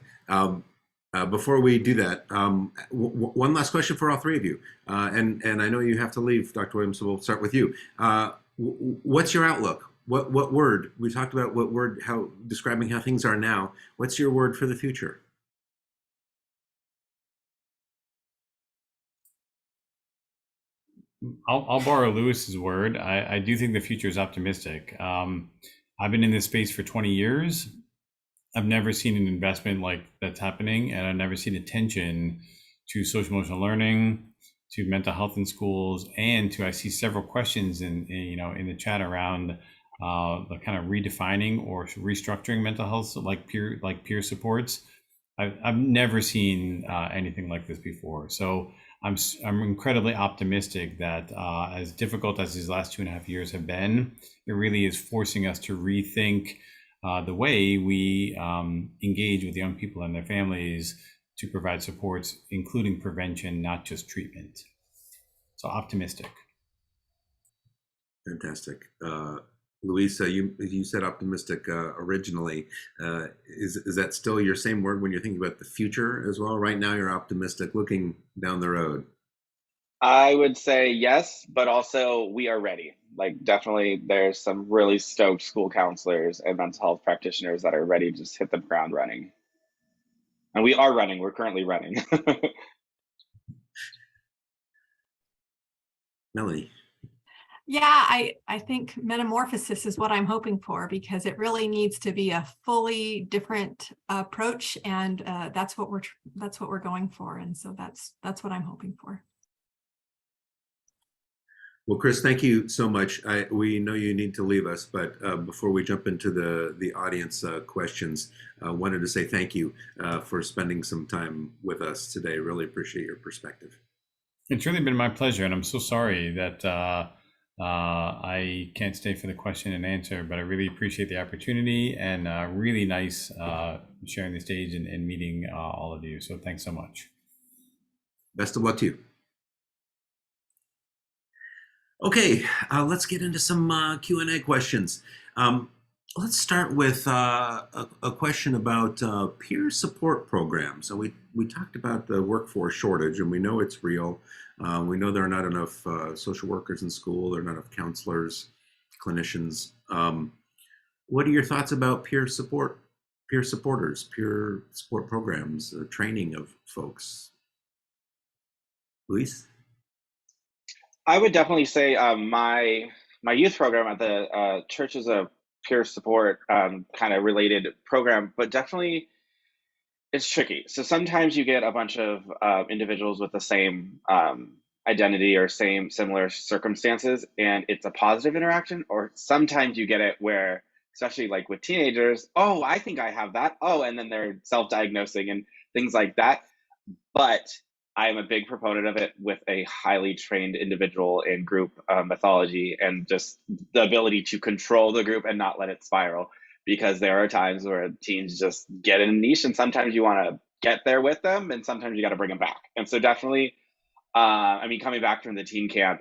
Before we do that, one last question for all three of you. And I know you have to leave, Dr. Williams, so we'll start with you. What's your outlook? What word? We talked about what word, describing how things are now. What's your word for the future? I'll borrow Lewis's word. I do think the future is optimistic. I've been in this space for 20 years. I've never seen an investment like that's happening, and I've never seen attention to social emotional learning, to mental health in schools, and I see several questions in the chat around the kind of redefining or restructuring mental health, like peer supports. I've never seen anything like this before. So I'm incredibly optimistic that as difficult as these last 2.5 years have been, it really is forcing us to rethink the way we engage with young people and their families to provide supports, including prevention, not just treatment. So optimistic. Fantastic. Luisa, you said optimistic originally. Is that still your same word when you're thinking about the future as well? Right now, you're optimistic, looking down the road. I would say yes, but also we are ready. Like, definitely, there's some really stoked school counselors and mental health practitioners that are ready to just hit the ground running. And we are running. We're currently running. Melanie. Yeah, I think metamorphosis is what I'm hoping for, because it really needs to be a fully different approach, and that's what we're going for, and so that's what I'm hoping for. Well, Chris, thank you so much. We know you need to leave us, but before we jump into the audience questions, I wanted to say thank you for spending some time with us today. Really appreciate your perspective. It's really been my pleasure, and I'm so sorry that I can't stay for the question and answer, but I really appreciate the opportunity, and really nice sharing the stage and meeting all of you. So thanks so much. Best of luck to you. Okay, let's get into some Q&A questions. Let's start with a question about peer support programs. So we talked about the workforce shortage, and we know it's real. We know there are not enough social workers in school, there are not enough counselors, clinicians. What are your thoughts about peer support, peer supporters, peer support programs, training of folks? Luis? I would definitely say my youth program at the church is a peer support kind of related program, but definitely it's tricky. So sometimes you get a bunch of individuals with the same identity or similar circumstances, and it's a positive interaction. Or sometimes you get it where, especially like with teenagers, oh, I think I have that. Oh, and then they're self-diagnosing and things like that. But I am a big proponent of it with a highly trained individual in group mythology, and just the ability to control the group and not let it spiral. Because there are times where teens just get in a niche, and sometimes you want to get there with them, and sometimes you got to bring them back. And so definitely, I mean, coming back from the teen camp,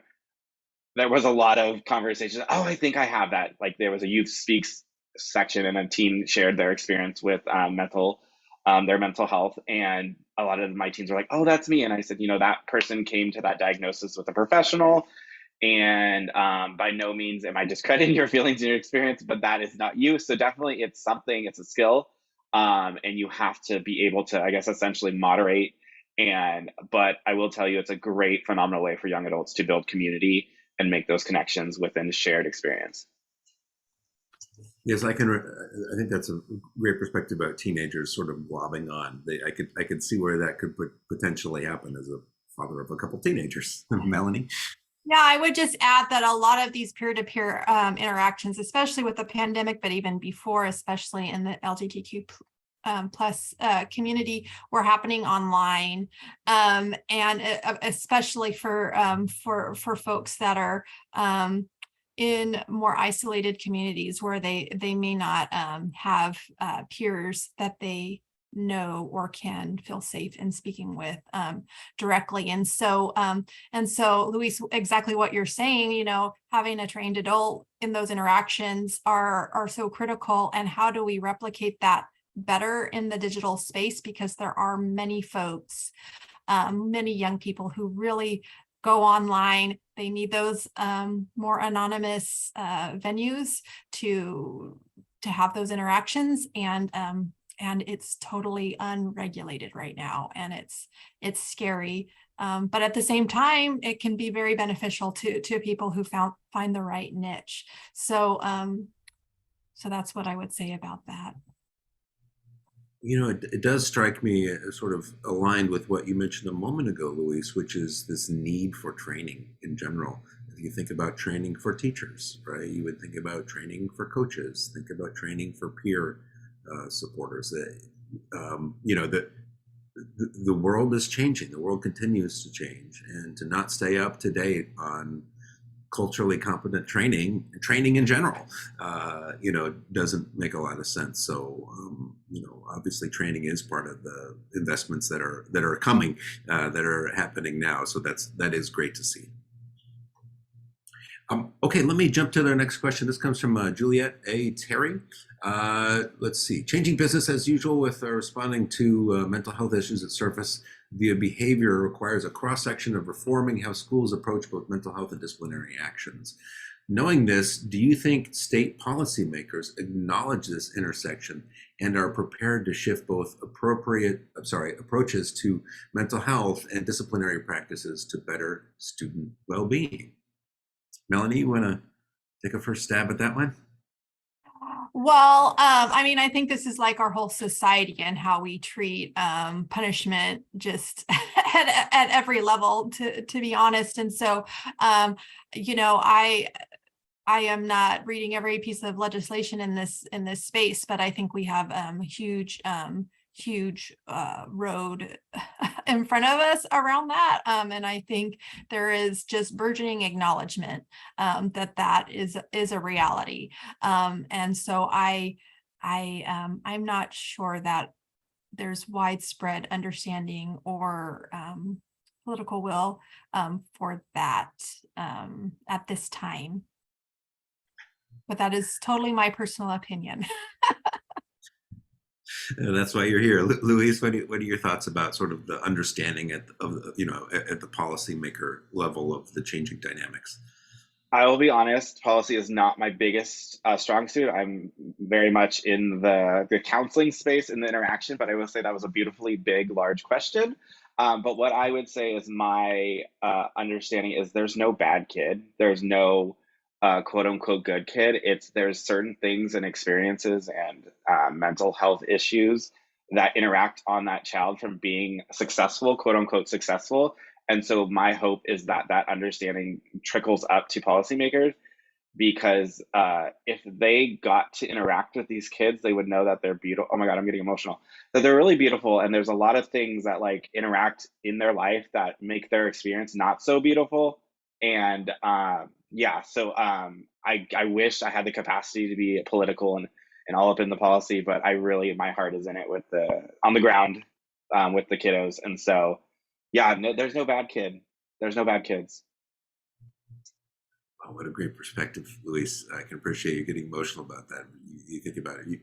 there was a lot of conversations. Oh, I think I have that. Like, there was a youth speaks section, and a teen shared their experience with their mental health, and a lot of my teens were like, oh, that's me. And I said, that person came to that diagnosis with a professional, and by no means am I discrediting your feelings and your experience, but that is not you. So definitely it's a skill, and you have to be able to, I guess, essentially moderate. But I will tell you, it's a great, phenomenal way for young adults to build community and make those connections within shared experience. Yes, I think that's a great perspective about teenagers sort of globbing on. I could see where that could potentially happen as a father of a couple teenagers. Melanie? Yeah, I would just add that a lot of these peer-to-peer interactions, especially with the pandemic, but even before, especially in the LGBTQ plus community, were happening online, and especially for folks that are in more isolated communities where they may not have peers that they know or can feel safe in speaking with directly. And so Luis, exactly what you're saying, having a trained adult in those interactions are so critical. And how do we replicate that better in the digital space? Because there are many folks, many young people who really go online. They need those more anonymous venues to have those interactions, and it's totally unregulated right now, and it's scary. But at the same time, it can be very beneficial to people who find the right niche. So that's what I would say about that. It does strike me as sort of aligned with what you mentioned a moment ago, Luis, which is this need for training in general. You think about training for teachers, right? You would think about training for coaches, think about training for peer supporters. The world is changing. The world continues to change, and to not stay up to date on culturally competent training in general, doesn't make a lot of sense. So, obviously training is part of the investments that are coming, that are happening now. So that is great to see. Okay, let me jump to the next question. This comes from Juliet A. Terry. Let's see. Changing business as usual with responding to mental health issues that surface via behavior requires a cross-section of reforming how schools approach both mental health and disciplinary actions. Knowing this, do you think state policymakers acknowledge this intersection and are prepared to shift both approaches to mental health and disciplinary practices to better student well-being? Melanie, you want to take a first stab at that one? Well, I think this is like our whole society and how we treat punishment just at every level, to be honest. And so, I am not reading every piece of legislation in this space, but I think we have a huge road in front of us around that. And I think there is just burgeoning acknowledgement that is a reality. And so I'm not sure that there's widespread understanding or political will for that at this time. But that is totally my personal opinion. And that's why you're here. Luis, what are your thoughts about sort of the understanding at the policymaker level of the changing dynamics? I will be honest, policy is not my biggest strong suit. I'm very much in the counseling space, in the interaction, but I will say that was a beautifully big, large question. But what I would say is my understanding is there's no bad kid. There's no quote unquote good kid. There's certain things and experiences and mental health issues that interact on that child from being successful, quote unquote successful. And so my hope is that that understanding trickles up to policymakers, because if they got to interact with these kids, they would know that they're beautiful. Oh my God, I'm getting emotional. That they're really beautiful. And there's a lot of things that like interact in their life that make their experience not so beautiful. And so I wish I had the capacity to be political and all up in the policy, but my heart is in it on the ground with the kiddos. And so, there's no bad kid. There's no bad kids. Oh, what a great perspective, Luis. I can appreciate you getting emotional about that. You think about it.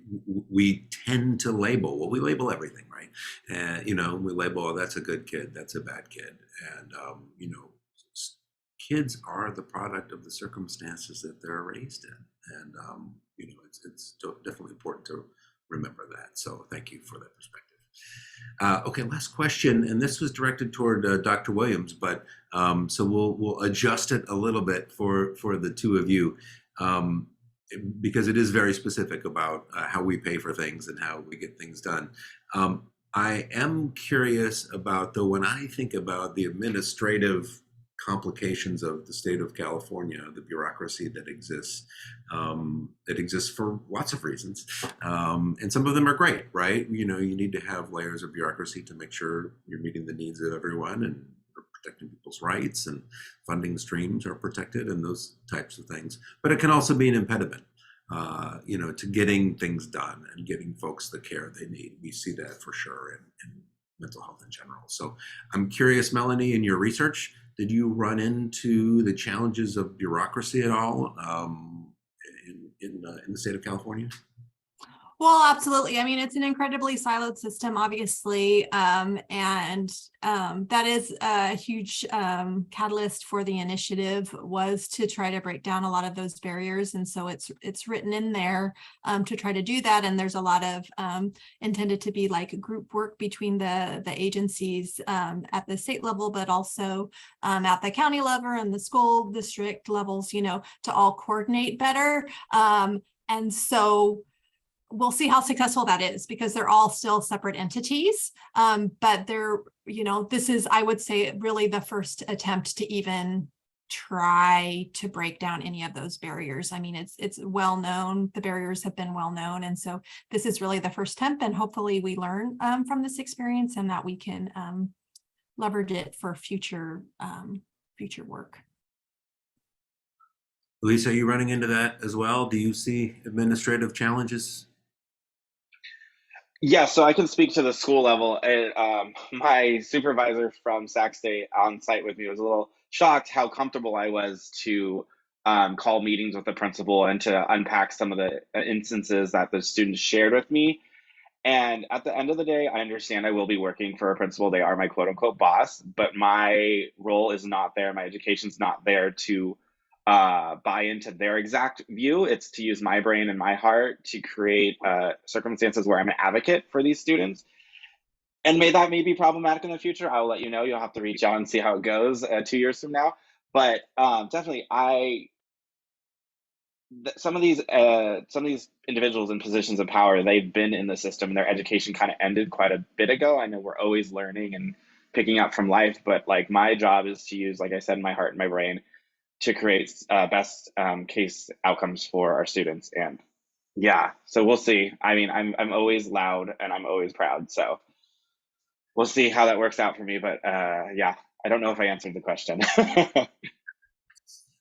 We tend to label. Well, we label everything, right? And, we label, oh, that's a good kid, that's a bad kid. And, kids are the product of the circumstances that they're raised in. And, it's definitely important to remember that. So thank you for that perspective. Okay, last question, and this was directed toward Dr. Williams, but so we'll adjust it a little bit for the two of you, because it is very specific about how we pay for things and how we get things done. I am curious about, though, when I think about the administrative complications of the state of California, the bureaucracy that exists for lots of reasons. And some of them are great, right? You need to have layers of bureaucracy to make sure you're meeting the needs of everyone and protecting people's rights, and funding streams are protected and those types of things. But it can also be an impediment, to getting things done and getting folks the care they need. We see that for sure in mental health in general. So I'm curious, Melanie, in your research, did you run into the challenges of bureaucracy at all in the state of California? Well, absolutely. It's an incredibly siloed system, obviously, and that is a huge catalyst for the initiative, was to try to break down a lot of those barriers. And so it's written in there to try to do that. And there's a lot of intended to be like group work between the agencies at the state level, but also at the county level and the school district levels, to all coordinate better. And so we'll see how successful that is, because they're all still separate entities. But this is, I would say, really the first attempt to even try to break down any of those barriers. I mean, it's well known, the barriers have been well known. And so this is really the first step, and hopefully we learn from this experience and that we can leverage it for future work. Luis, are you running into that as well? Do you see administrative challenges? Yeah, so I can speak to the school level. My supervisor from Sac State on site with me was a little shocked how comfortable I was to call meetings with the principal and to unpack some of the instances that the students shared with me. And at the end of the day, I understand I will be working for a principal. They are my quote unquote boss, but my role is not there. My education's not there to buy into their exact view. It's to use my brain and my heart to create circumstances where I'm an advocate for these students. And may that may be problematic in the future. I'll let you know. You'll have to reach out and see how it goes 2 years from now. But definitely, some of these individuals in positions of power, they've been in the system and their education kind of ended quite a bit ago. I know we're always learning and picking up from life, but like my job is to use, like I said, my heart and my brain to create best case outcomes for our students. And yeah, so we'll see. I mean, I'm always loud and I'm always proud. So we'll see how that works out for me. But yeah, I don't know if I answered the question.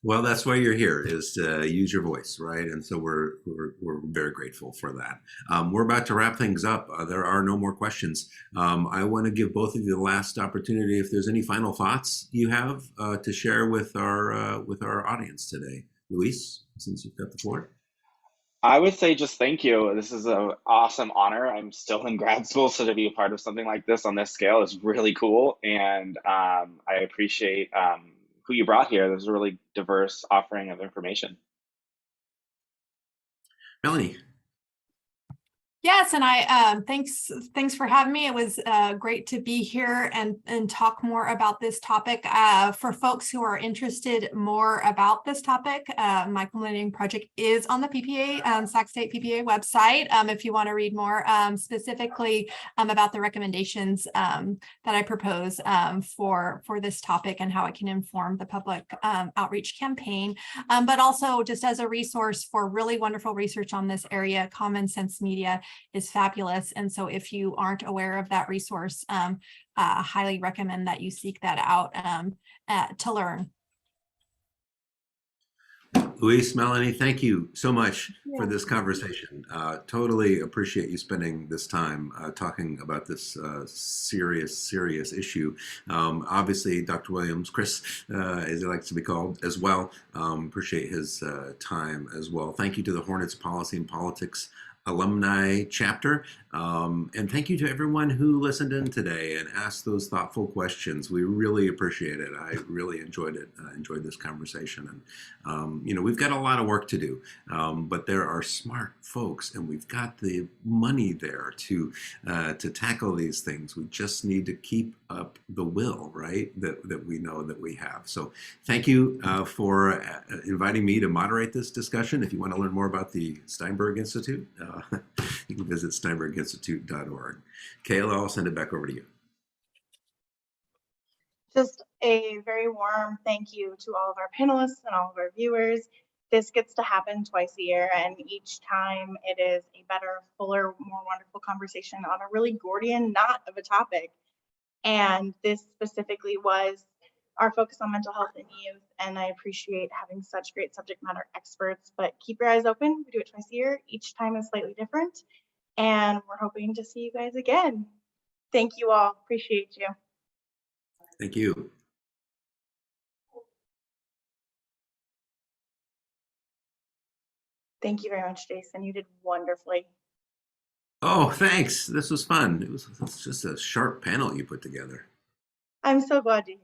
Well, that's why you're here, is to use your voice, right? And so we're very grateful for that. We're about to wrap things up. There are no more questions. I want to give both of you the last opportunity. If there's any final thoughts you have to share with our audience today, Luis, since you've got the floor. I would say just thank you. This is an awesome honor. I'm still in grad school, so to be a part of something like this on this scale is really cool. And I appreciate who you brought here. There's a really diverse offering of information. Melanie. Yes, and I thanks for having me. It was great to be here and talk more about this topic. For folks who are interested more about this topic, my culminating project is on the PPA, Sac State PPA website. If you want to read more specifically about the recommendations that I propose for this topic and how it can inform the public outreach campaign, but also just as a resource for really wonderful research on this area. Common Sense Media is fabulous. And so if you aren't aware of that resource, I highly recommend that you seek that out to learn. Luis, Melanie, thank you so much for this conversation. Totally appreciate you spending this time talking about this serious issue. Obviously, Dr. Williams, Chris, as he likes to be called as well, appreciate his time as well. Thank you to the Hornets Policy and Politics Alumni chapter. And thank you to everyone who listened in today and asked those thoughtful questions. We really appreciate it. I really enjoyed it. I enjoyed this conversation. And, you know, we've got a lot of work to do, but there are smart folks and we've got the money there to tackle these things. We just need to keep up the will, right, that we know that we have. So thank you for inviting me to moderate this discussion. If you want to learn more about the Steinberg Institute, you can visit steinberginstitute.org. Kayla, I'll send it back over to you. Just a very warm thank you to all of our panelists and all of our viewers. This gets to happen twice a year, and each time it is a better, fuller, more wonderful conversation on a really Gordian knot of a topic. And this specifically was our focus on mental health in youth, and I appreciate having such great subject matter experts. But keep your eyes open. We do it twice a year. Each time is slightly different, and we're hoping to see you guys again. Thank you all. Appreciate you. Thank you. Thank you very much, Jason. You did wonderfully. Oh, thanks. This was fun. It's just a sharp panel you put together. I'm so glad to hear